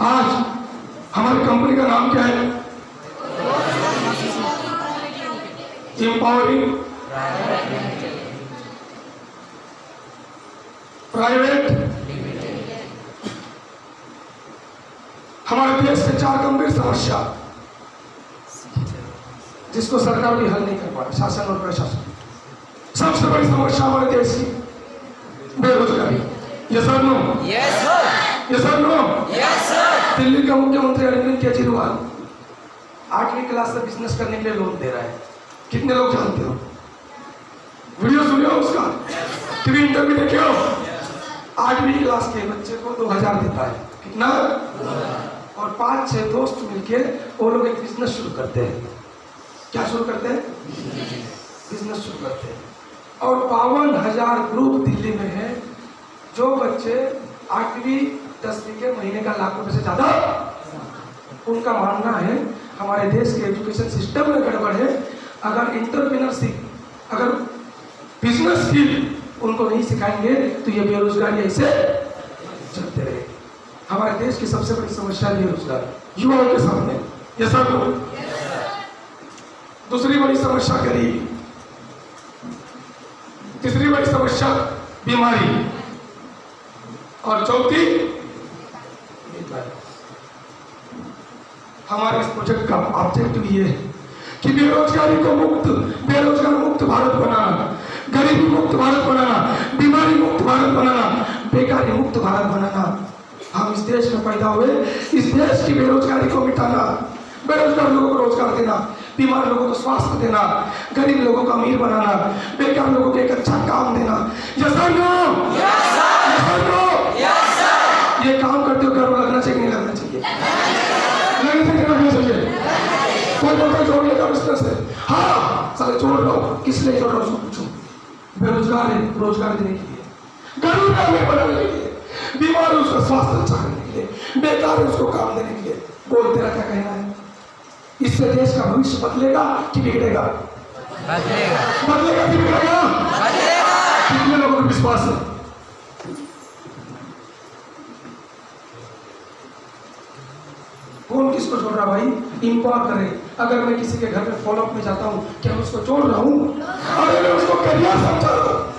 S4: आज हमारी कंपनी का नाम क्या है? Empowering private. हमारे देश के 4 गंभीर समस्या जिसको सरकार भी हल नहीं कर पा रही, शासन और प्रशासन। सबसे बड़ी समस्या हमारे देश की बेरोजगारी। यस और नो?
S2: Yes sir.
S4: यस और नो?
S2: Yes sir.
S4: दिल्ली का मुख्यमंत्री अरविंद केजरीवाल 8वीं क्लास से बिजनेस करने के लिए लोन दे रहा है। कितने लोग जानते हो? वीडियो सुने हो उसका? टीवी इंटरव्यू देखे हो? 8वीं क्लास के बच्चे को 2000 देता है। कितना? और 5-6 दोस्त मिलके वो लोग एक बिजनेस शुरू करते हैं। क्या शुरू करते हैं? बिजनेस शुरू करते हैं। और 52,000 ग्रुप दिल्ली में है जो बच्चे 8वीं 10वीं के महीने का लाख रुपए से ज्यादा। उनका मानना है हमारे देश के एजुकेशन सिस्टम में गड़बड़ है। अगर इंटरप्रेन्योरशिप, अगर बिजनेस स्किल उनको नहीं सिखाएंगे तो ये बेरोजगारी ऐसे चलते रहे। हमारे देश की सबसे बड़ी समस्या बेरोजगारी युवाओं के सामने। ये सब। दूसरी बड़ी समस्या गरीबी। तीसरी बड़ी समस्या बीमारी और चौथी हमारे इस प्रोजेक्ट का ऑब्जेक्टिव ये है कि बेरोजगारी को बेरोजगार मुक्त भारत बनाना, गरीबी मुक्त भारत बनाना, बीमारी मुक्त भारत बनाना, बेकारी मुक्त भारत बनाना। हम इस देश में पैदा हुए, इस देश की बेरोजगारी को मिटाना, बेरोजगार लोगों को रोजगार देना, बीमार लोगों को स्वास्थ्य देना, गरीब लोगों को अमीर बनाना, बेकार लोगों को एक अच्छा काम देना। यस और नो? Yes sir. यस और नो? Yes sir. ये काम करते हो गर्व लगना चाहिए, नहीं लगना चाहिए? लगना चाहिए। कोई बोलता जोड़ लेगा बिजनेस है, हाँ सारे जोड़ रहा हूँ। किस लिए जोड़ रहा हूँ उसको पूछो। बेरोजगार है, रोजगार देने के लिए, गरीब है हमें बनाने के लिए, बीमार है उसका स्वास्थ्य अच्छा करने के लिए, बेकार है उसको काम देने के लिए। बोल तेरा क्या कहना है? इससे देश का भविष्य बदलेगा कि बिगड़ेगा?
S2: बदलेगा।
S4: बदलेगा कि बिगड़ेगा?
S2: बदलेगा।
S4: कितने लोगों को विश्वास है? कौन किसको जोड़ रहा भाई? इंपॉर्ट करे। अगर मैं किसी के घर में फॉलोअप में जाता हूँ, क्या मैं उसको जोड़ रहा हूँ? अरे मैं उसको करियर समझा रहा हूँ,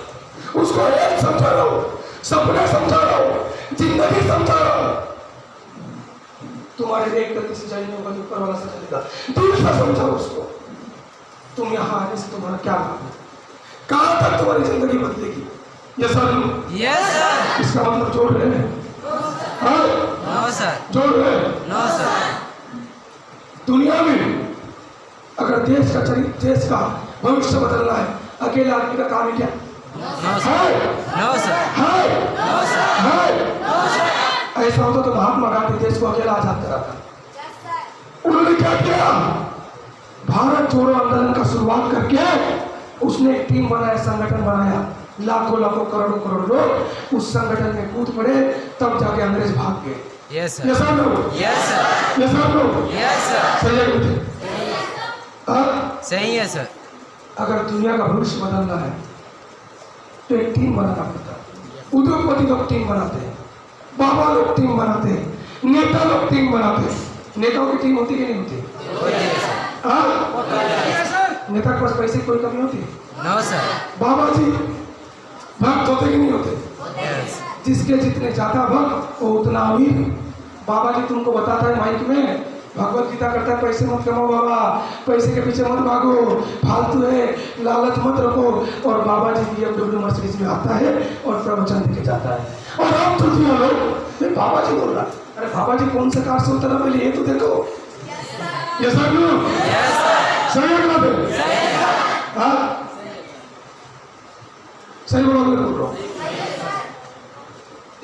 S4: उसको एक समझा रहा हूँ, सपने समझा रहा हूँ, जिंदगी समझा रहा हूँ। तुम्हारे एक गलती से चाहिए होगा तो ऊपर वाला से चलेगा। दिल से समझा उसको। तुम यहाँ आने से तुम्हारा क्या लाभ है? कहाँ तक तुम्हारी जिंदगी बदलेगी? ये सर?
S2: Yes sir.
S4: इसका मतलब जोड़ रहे हैं? हाँ?
S2: No sir.
S4: जोड़ रहे हैं?
S2: No sir.
S4: दुनिया में अगर देश का भविष्य बदलना है, अकेले आदमी का काम है क्या?
S2: No sir. No sir. No sir.
S4: ऐसा होता तो महात्मा गांधी देश को अकेला आजाद कराता। उन्होंने क्या किया? भारत छोड़ो आंदोलन का शुरुआत करके उसने एक टीम बनाया, संगठन बनाया। लाखों लाखों करोड़ों करोड़ लोग उस संगठन में कूद पड़े, तब जाके अंग्रेज भाग गए।
S2: Yes sir.
S4: यस और नो?
S2: Yes sir.
S4: यस और नो?
S2: Yes sir.
S4: सही है बेटे?
S2: सही है सर।
S4: अगर दुनिया का भविष्य बदलना है तो एक टीम बनाना पड़ता है। उद्योगपति लोग टीम बनाते हैं, बाबा लोग टीम बनाते हैं, नेता लोग टीम बनाते हैं। नेताओं की टीम होती कि नहीं होती? नेता के पास पैसे की कोई कमी होती है?
S2: No sir.
S4: बाबा जी भक्त होते कि नहीं होते?
S2: यस।
S4: जिसके जितने ज्यादा भक्त वो उतना अमीर। बाबा जी तुमको बताता है माइक में भगवत गीता करता है पैसे मत कमाओ बाबा, पैसे के पीछे मत भागो, फालतू है, लालच मत रखो। और बाबा जी BMW मर्सिडीज में आता है और प्रवचन देके जाता है, और हम तो लोग बाबा जी बोल रहा। अरे बाबा जी कौन से कार से उतरा पहले ये तो देखो। ये सब लोग सही बात है, हाँ सही बोल रहा हूँ।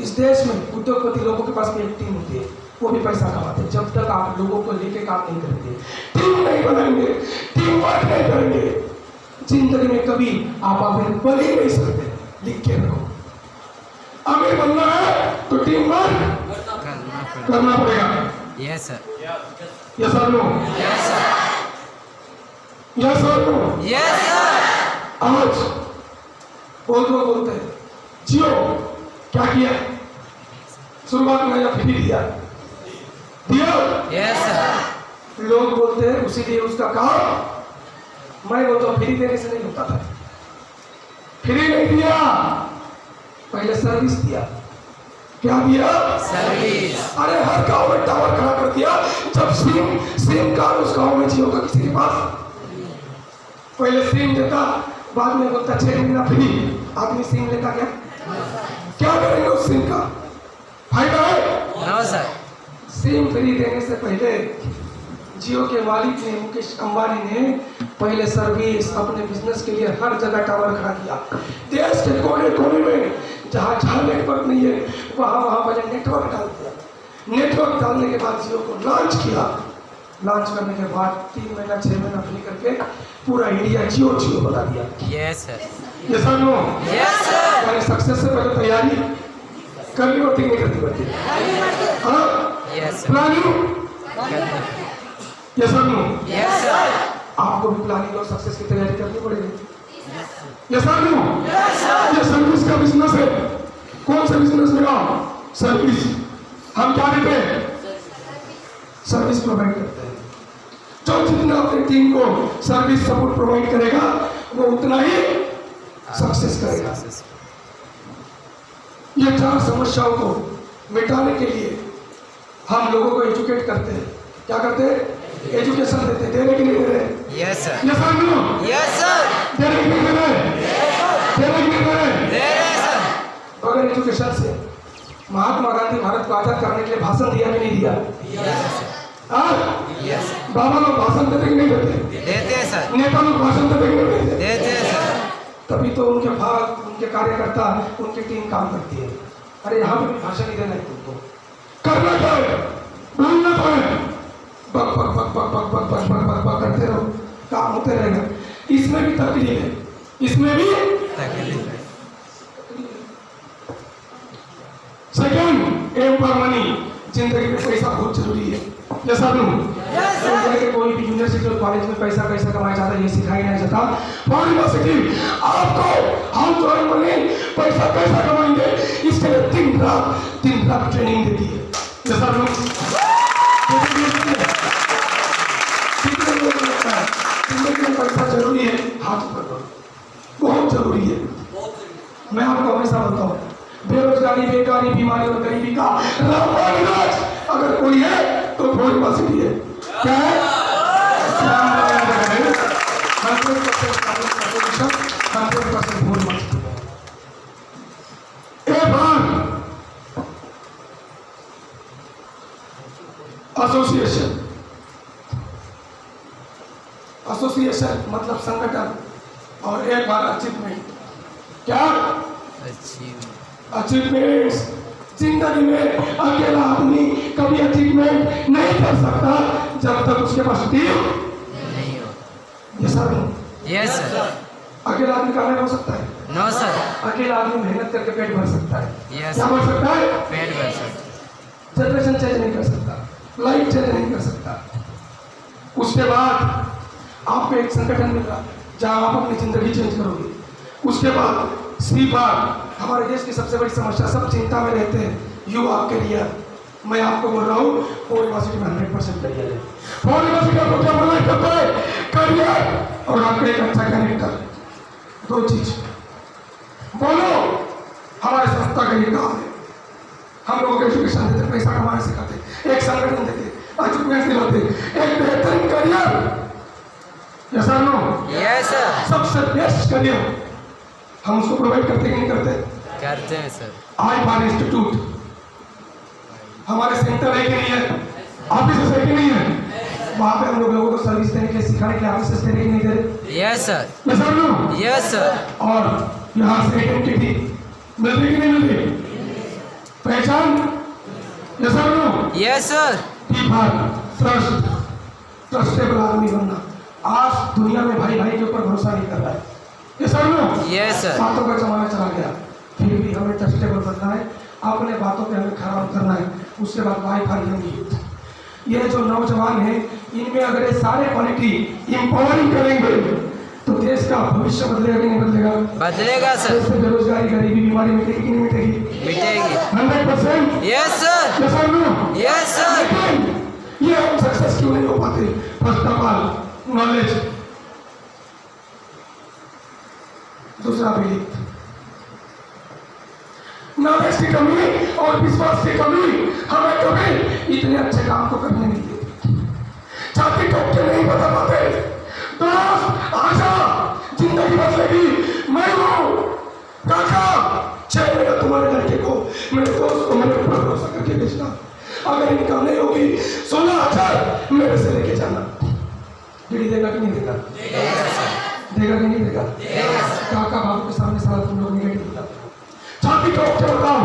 S4: इस देश में उद्योगपति लोगों के पास भी एक टीम होती है, वो भी पैसा कमाते हैं। जब तक आप लोगों को लेके काम नहीं करेंगे, टीम नहीं बनाएंगे, टीम वर्क नहीं करेंगे, जिंदगी में कभी आप अमीर बन ही नहीं सकते। लिख के रखो, अमीर बनना है तो टीम वर्क करना पड़ेगा।
S2: यस सर,
S4: यस और नो,
S2: यस सर,
S4: यस और नो।
S2: Yes sir.
S4: आज बहुत लोग बोलते हैं जियो क्या किया, शुरुआत में या फ्री दिया
S2: यस सर।
S4: लोग बोलते हैं उसी लिए उसका काम। मैं बोलता हूँ फ्री देने से नहीं होता था, फ्री नहीं दिया, पहले सर्विस दिया। क्या दिया?
S2: सर्विस।
S4: अरे हर गांव में टावर खड़ा कर दिया। जब सिम कार्ड उस गांव में जियो का किसी के पास, पहले सिम देता, बाद में बोलता 6 महीना फ्री। आदमी सिम लेता क्या करेंगे उस सिम का? फायदा है?
S2: No sir.
S4: सिम फ्री देने से पहले जियो के मालिक ने, मुकेश अंबानी ने पहले सर्विस अपने बिजनेस के लिए हर जगह टावर खड़ा किया। देश के कोने कोने में जहाँ नेटवर्क नहीं है वहाँ पहले नेटवर्क डाल दिया। नेटवर्क डालने के बाद जियो को लॉन्च किया। लॉन्च करने के बाद 3 महीना 6 महीना फ्री करके पूरा इंडिया जियो बता दिया।
S2: यस सर,
S4: ये सब नो,
S2: यस सर।
S4: मैंने सक्सेस से पहले तैयारी करनी होती नहीं करती पड़ती, हाँ
S2: यस सर,
S4: प्लानिंग, ये सब नो।
S2: Yes sir.
S4: आपको भी प्लानिंग और सक्सेस की तैयारी करनी पड़ेगी। ये सब नो, ये सर्विस का बिजनेस है। कौन सा बिजनेस मेरा? सर्विस। हम क्या देते हैं? सर्विस प्रोवाइड करते हैं। जो जितना अपनी टीम को सर्विस सपोर्ट प्रोवाइड करेगा वो उतना ही सक्सेस करेगा। ये 4 समस्याओं को मिटाने के लिए हम लोगों को एजुकेट करते हैं। क्या करते हैं? एजुकेशन देते हैं। दे रहे कि नहीं दे रहे?
S2: यस सर,
S4: ये सब नो,
S2: यस सर।
S4: दे रहे कि नहीं दे रहे? दे रहे कि नहीं दे रहे?
S2: दे रहे सर।
S4: अगर एजुकेशन से महात्मा गांधी भारत को आजाद करने के लिए भाषण दिया कि नहीं दिया?
S2: यस।
S4: बाबा लोग भाषण देते कि नहीं देते?
S2: देते सर,
S4: नेता लोग भाषण देते कि नहीं देते?
S2: देते सर।
S4: तभी तो उनके भाग, उनके कार्यकर्ता, उनकी टीम काम करती है। अरे यहाँ पे भी भाषण नहीं देना है तुमको, करना क्या है? बोलना तो है। बक बक बक बक बक बक बक बक बक बक करते रहो, काम होते रहेगा। इसमें भी तकलीफ है, इसमें भी
S2: तकलीफ है।
S4: Second, M for money. जिंदगी में पैसा बहुत जरूरी है। जैसा कोई भी यूनिवर्सिटी और कॉलेज में पैसा कैसे कमाया जाता है ये सिखाया नहीं जाता। फॉर यूनिवर्सिटी आपको हाउ टू अर्न मनी, पैसा कैसा कमाएंगे, इसके लिए दिन रात ट्रेनिंग देती है। जैसा जिंदगी में पैसा जरूरी है, हाथ ऊपर करो, बहुत जरूरी है। मैं आपको हमेशा बोलता हूँ, बेरोजगारी, बेकारी, बीमारी और गरीबी का रामबाण इलाज अगर कोई है तो भोज यूनिवर्सिटी है। क्या है? 100% भोज यूनिवर्सिटी है। एसोसिएशन मतलब संगठन, और एक बार अचीवमेंट। क्या? अचीवमेंट्स। जिंदगी में अकेला आदमी कभी अचीवमेंट नहीं कर सकता जब तक उसके पास टीम
S2: नहीं हो।
S4: ये सर,
S2: यस सर।
S4: अकेला आदमी कहाँ हो सकता है?
S2: No sir.
S4: अकेला आदमी मेहनत करके पेट भर सकता है।
S2: यस।
S4: क्या भर सकता है?
S2: पेट भर सकता।
S4: जनरेशन चेंज नहीं कर सकता, लाइफ चेंज नहीं कर सकता। उसके बाद आपको एक संगठन मिला जहां आप अपनी जिंदगी चेंज करोगे। उसके बाद हमारे देश की सबसे बड़ी समस्या, सब चिंता में रहते हैं, युवा करियर। मैं आपको बोल रहा हूँ फॉर यूनिवर्सिटी में 100% करियर है। फॉर यूनिवर्सिटी आपको क्या प्रोवाइड करता है? करियर और आपका एक अच्छा कैरेक्टर। 2 चीज बोलो। हमारे संस्था का ये काम है, हम लोगों को एजुकेशन देते, पैसा कमाने सिखाते, एक संगठन देते, अचीवमेंट दिलाते, एक बेहतरीन करियर, यस और नो,
S2: यस सर।
S4: सबसे बेस्ट करियर हम उसको प्रोवाइड करते कि नहीं करते?
S2: करते हैं सर।
S4: आई फॉर इंस्टीट्यूट हमारे सेंटर है कि नहीं है? ऑफिस है कि नहीं है? वहाँ पे हम लोगों को सर्विस देने के लिए, सिखाने के लिए ऑफिस देने के नहीं दे रहे?
S2: Yes sir.
S4: यस और नो?
S2: Yes sir.
S4: और यहाँ से आइडेंटिटी मिल रही कि नहीं मिल रही? पहचान, यस और no?
S2: Yes sir.
S4: Trust, trustable आदमी बनना। आज दुनिया में भाई भाई के ऊपर भरोसा नहीं कर रहा है, यस और नो?
S2: Yes sir.
S4: बातों का जमाना चला गया, फिर भी हमें ट्रस्टेबल बनना है, अपने बातों पे हमें खराब करना है। उसके बाद वाई फाई होंगी। ये जो नौजवान हैं, इनमें अगर ये सारे क्वालिटी इंपावरिंग करेंगे तो देश का भविष्य बदलेगा कि नहीं बदलेगा?
S2: बदलेगा सर।
S4: देश में बेरोजगारी, गरीबी, बीमारी मिटेगी कि नहीं मिटेगी?
S2: मिटेगी।
S4: 100%,
S2: यस सर।
S4: यस और नो?
S2: Yes sir.
S4: लेकिन ये हम सक्सेस क्यों नहीं हो पाते? फर्स्ट ऑफ ऑल नॉलेज, दूसरा बिलीफ। नॉलेज की कमी और विश्वास की कमी हमें कभी इतने अच्छे काम को करने नहीं देती। छाती ठोक के नहीं बता पाते, दोस्त आशा जिंदगी बदलेगी, मैं हूँ काका। 6 महीने तुम्हारे लड़के को, मेरे दोस्त को मेरे ऊपर भरोसा करके भेजना, अगर इनकम नहीं होगी 16,000 मेरे से लेके जाना। डेढ़ी देगा कि नहीं देगा? देगा कि नहीं देगा? काका बाबू के सामने सारा तुम लोग निगेटिव बोला, छाती ठोक के बताओ,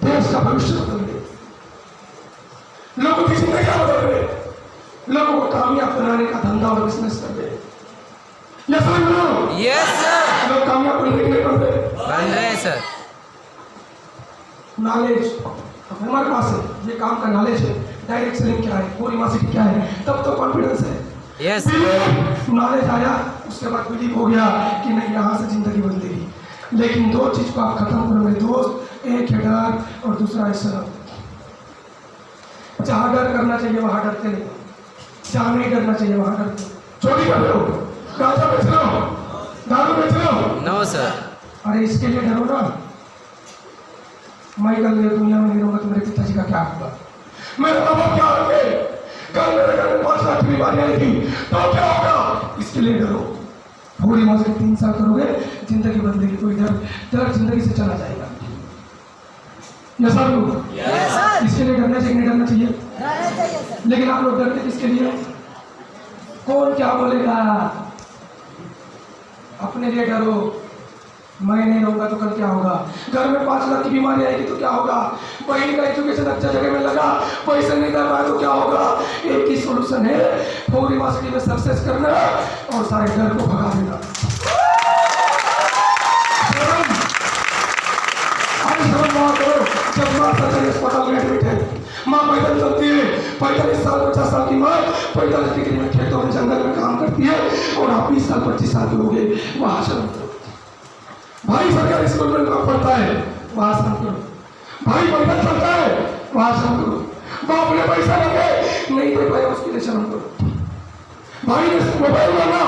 S4: देश का भविष्य बदल गए, लोगों की जिंदगी बदल गए, लोगों को कामयाब बनाने का धंधा और बिजनेस कर रहे। यस और नो?
S2: Yes sir.
S4: लोग कामयाब बनने के लिए कर रहे।
S2: बन रहे हैं सर।
S4: नॉलेज हमारे पास है, ये काम का नॉलेज है, डायरेक्ट सेलिंग क्या है, पूरी मार्केट क्या है, तब तो कॉन्फिडेंस है।
S2: यस।
S4: नॉलेज आया, उसके बाद बिलीव हो गया कि नहीं यहाँ से जिंदगी बदलेगी। लेकिन दो चीज को आप खत्म करो मेरे दोस्त, एक है डर और दूसरा है शर्म। जहाँ डर करना चाहिए वहाँ डरते नहीं, जहाँ नहीं डरना चाहिए वहाँ डरते। चोरी कर रहे हो, गांजा बेच रहे हो, दारू बेच रहे हो,
S2: नो सर।
S4: अरे इसके लिए डरो ना। मैं कल दुनिया में नहीं रहूंगा तो मेरे पिताजी का क्या होगा, मेरे माँ बाप क्या होंगे, कल मेरे घर में 5 लाख की बीमारी आएगी तो क्या होगा? इसके लिए डरो। थोड़ी मौज 3 साल करोगे, जिंदगी बदलेगी। कोई डर जिंदगी से चला जाएगा। यस सर, इसके लिए डरना चाहिए, नहीं डरना चाहिए? लेकिन आप लोग डरते किसके लिए? कौन क्या बोलेगा? अपने लिए डरो। मैं नहीं रहूंगा तो कल क्या होगा? घर में 5 लाख की बीमारी आएगी तो क्या होगा? बहन का एजुकेशन अच्छा जगह में लगा, पैसे नहीं कर रहा तो क्या होगा? एक ही सोल्यूशन है, फौरी यूनिवर्सिटी में सक्सेस करना और सारे डर को भगा देना। जब माँ सरकारी अस्पताल में एडमिट है, माँ पैदल चलती है, 45 साल 50 साल की माँ 45 डिग्री में खेतों में जंगल में काम करती है और आप 20 साल 25 साल के हो गए, वहाँ शर्म करो। भाई सरकारी स्कूल में पढ़ता है, वहाँ शर्म करो। भाई पैदल चलता है, वहाँ शर्म करो। बाप ने पैसा लगे नहीं दे पाया, उसके लिए शर्म करो। भाई ने मोबाइल मांगा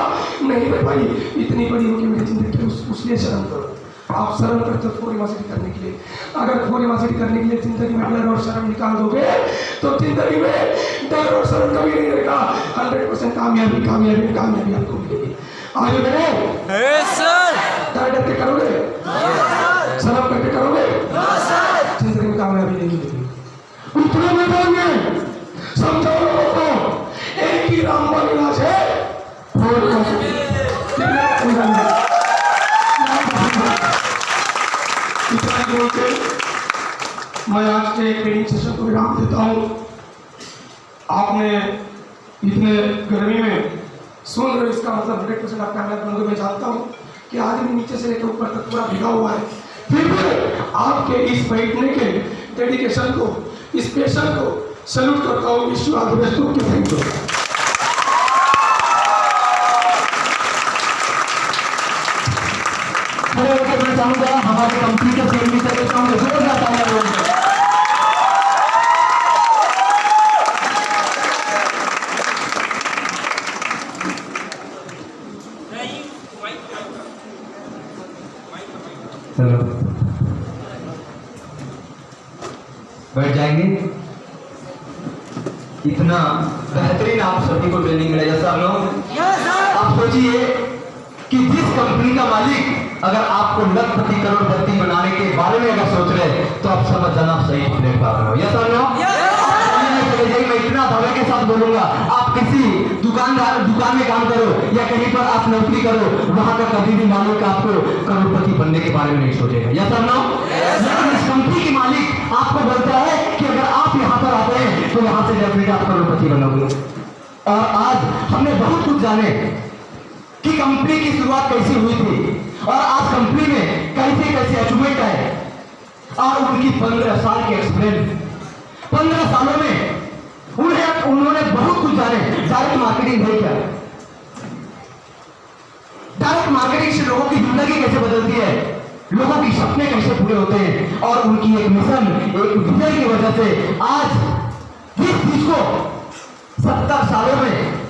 S4: नहीं दे पाई, इतनी बड़ी होगी मेरी जिंदगी, उसके लिए शर्म करो। आप शर्म करते हो फौरी यूनिवर्सिटी करने के लिए। अगर फौरी यूनिवर्सिटी करने के लिए जिंदगी में डर और शर्म निकाल दोगे तो जिंदगी में डर और शर्म कभी नहीं रहेगा। 100% कामयाबी आपको मिलेगी। आगे बढ़ो।
S2: सर।
S4: डर के करोगे, शर्म करके करोगे, जिंदगी में कामयाबी नहीं मिलेगी। उतरो मैदान में, समझाओ लोगों को, एक ही रामबाण इलाज है, फौरी यूनिवर्सिटी। मैं आज के ट्रेनिंग सेशन को विराम देता हूँ। आपने इतने गर्मी में सुन रहे, इसका मतलब 100% आप कामयाब बनोगे। मैं जानता हूँ कि आदमी नीचे से लेकर ऊपर तक पूरा भिगा हुआ है, फिर भी आपके इस बैठने के डेडिकेशन को, इस पैशन को सैल्यूट करता हूँ। Wish you all the best. Thank you. मैं चाहूँगा हमारे कंप्यूटर प्रेमी से जोरदार तालियां बजाएं।
S5: चलो बैठ जाएंगे। इतना बेहतरीन आप सभी को ट्रेनिंग मिलेगा सर लोग। आप सोचिए कि जिस कंपनी का मालिक अगर आपको लखपति करोड़पति बनाने के बारे में अगर सोच रहे तो आप समझ जाना आप सही प्लेटफॉर्म हो। यस सर लोग। मैं इतना दावे के साथ बोलूंगा, आप किसी दुकान में काम करो या कहीं पर आप नौकरी करो, वहां का कभी भी मालिक आपको करोड़पति बनने के बारे में नहीं सोचेगा। यस सर लोग। लेकिन इस कंपनी के मालिक आपको बोलता है कि अगर आप यहाँ पर आते हैं तो यहाँ से डेफिनेट आप करोड़पति बनोगे। और आज हमने बहुत कुछ जाने कि कंपनी की शुरुआत कैसे हुई थी और आज कंपनी में कैसे कैसे अचीवमेंट है और उनकी 15 साल की एक्सपीरियंस, 15 सालों में उन्होंने बहुत कुछ जाने। डायरेक्ट मार्केटिंग है क्या, डायरेक्ट मार्केटिंग से लोगों की जिंदगी कैसे बदलती है, लोगों के सपने कैसे पूरे होते हैं और उनकी एक मिशन एक विजन की वजह से आज जिस चीज को 70 सालों में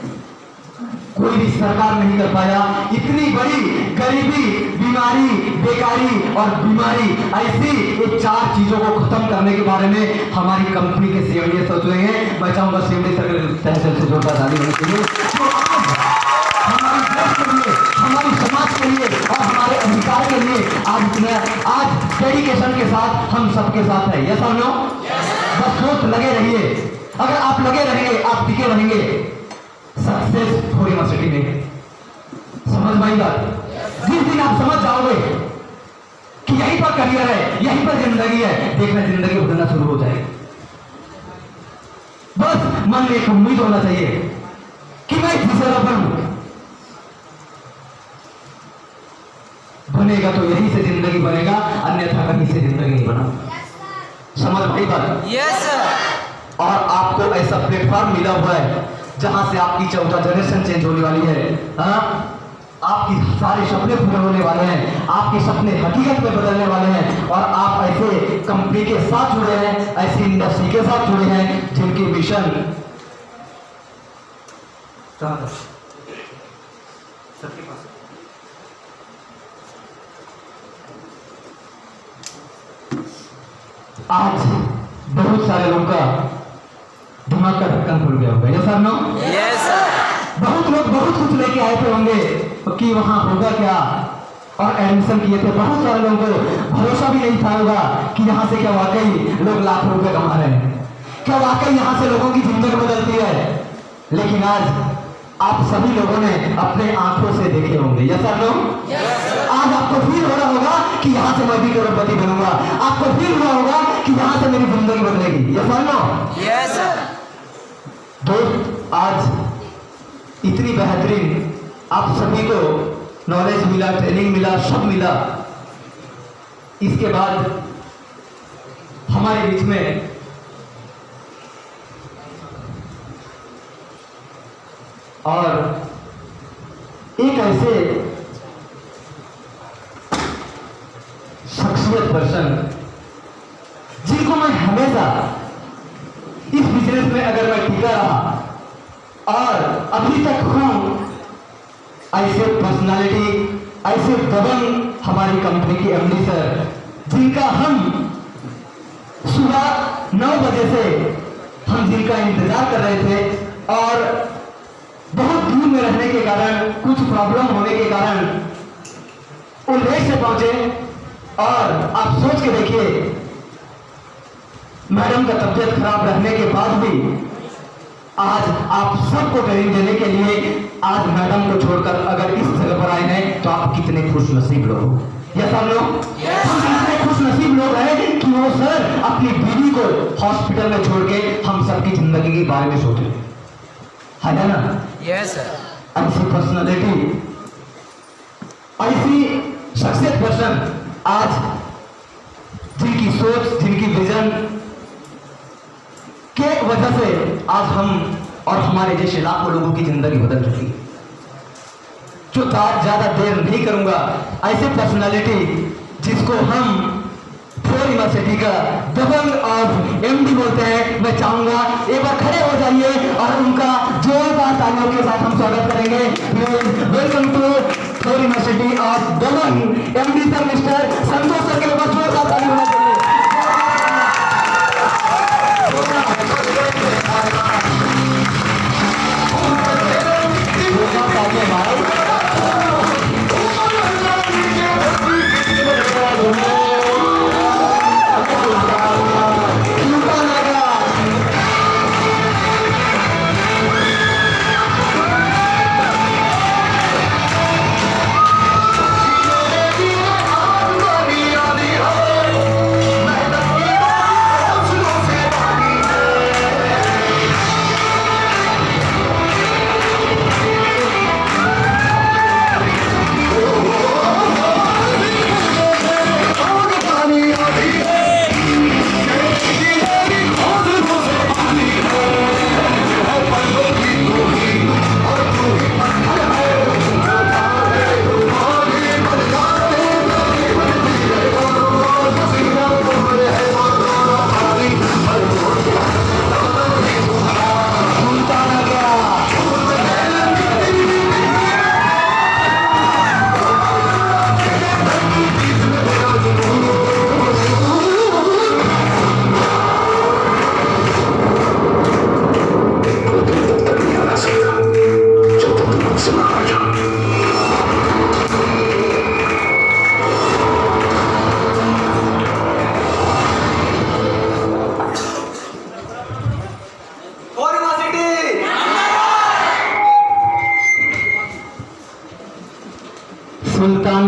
S5: कोई भी सरकार नहीं कर पाया, इतनी बड़ी गरीबी, बीमारी, बेकारी और बीमारी, ऐसी ये 4 चीजों को खत्म करने के बारे में हमारी कंपनी के सीएमडी सोच रहे हैं। मैं चाहूंगा सीएमडी सर तहसील से जोरदार ताली होने के लिए। तो आज हमारे देश के लिए, हमारी समाज के लिए और हमारे अधिकार के लिए आज डेडिकेशन के साथ हम सबके साथ है। यस और नो? बस दोस्त लगे रहिए, अगर आप लगे रहेंगे आप टिके रहेंगे सक्सेस फॉर यूनिवर्सिटी में। समझ में आई बात? जिस दिन आप समझ जाओगे कि यहीं पर करियर है, यहीं पर जिंदगी है, देखना जिंदगी बदलना शुरू हो जाएगी। बस मन में एक उम्मीद होना चाहिए कि मैं इस जगह पर हूं, बनेगा तो यहीं से जिंदगी बनेगा, अन्यथा कहीं से जिंदगी नहीं बना। समझ में आई बात?
S2: Yes sir.
S5: और आपको ऐसा प्लेटफॉर्म मिला हुआ है जहां से आपकी 4था जनरेशन चेंज होने वाली है। आपकी सारे सपने पूरे होने वाले हैं, आपके सपने हकीकत में बदलने वाले हैं और आप ऐसे कंपनी के साथ जुड़े हैं, ऐसी इंडस्ट्री के साथ जुड़े हैं जिनकी मिशन सबके पास आज बहुत सारे लोगों का दिमाग का ढक्कन खुल गया होगा। Yes sir no?
S2: Yes sir.
S5: बहुत लोग बहुत कुछ लेके आए थे होंगे कि वहां होगा क्या और एडमिशन किए थे। बहुत सारे लोगों को भरोसा भी नहीं था होगा कि यहाँ से क्या वाकई लोग लाखों रुपए कमा रहे हैं, क्या वाकई यहाँ से लोगों की जिंदगी बदलती है। लेकिन आज आप सभी लोगों ने अपने आंखों से देखे होंगे। Yes sir no? आज आपको फील हो रहा होगा कि यहाँ से मैं भी करोड़पति बनूंगा, आपको फील हुआ होगा कि यहाँ से मेरी जिंदगी बदलेगी। Yes sir no?
S2: Yes sir.
S5: दोस्त आज इतनी बेहतरीन आप सभी को नॉलेज मिला, ट्रेनिंग मिला, सब मिला। इसके बाद हमारे बीच में और एक ऐसे शख्सियत पर्सन जिनको मैं हमेशा इस बिजनेस में अगर मैं टिका रहा और अभी तक हूं, ऐसे पर्सनालिटी, ऐसे दबंग हमारी कंपनी की एमडी सर, जिनका हम सुबह 9 बजे से हम जिनका इंतजार कर रहे थे और बहुत दूर में रहने के कारण, कुछ प्रॉब्लम होने के कारण वो लेट से पहुंचे। और आप सोच के देखिए, मैडम का तबियत खराब रहने के बाद भी आज आप सबको ट्रेनिंग देने के लिए आज मैडम को छोड़कर अगर इस जगह पर आए हैं तो आप कितने खुश नसीब लोग हो। यस आप लोग? हम कितने खुश नसीब लोग हैं कि वो सर अपनी बीवी को हॉस्पिटल में छोड़ के हम सबकी जिंदगी के बारे में सोच रहे हैं, है ना?
S2: Yes sir.
S5: ऐसी पर्सनालिटी, ऐसी शख्सियत पर्सन आज जिनकी सोच, जिनकी विजन के वजह से आज हम और हमारे जैसे लाखों लोगों की जिंदगी बदल चुकी है। जो ज्यादा देर नहीं करूंगा, ऐसे पर्सनालिटी जिसको हम फोर यूनिवर्सिटी का दबंग और एमडी बोलते हैं, मैं चाहूंगा एक बार खड़े हो जाइए और उनका जोरदार तालियों के साथ हम स्वागत करेंगे। Welcome to for university of Dabang MD sir mister Santosh sir के ऊपर जोरदार ताली होना चाहिए।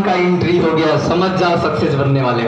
S5: का एंट्री हो गया, समझ जाओ सक्सेस बनने वाले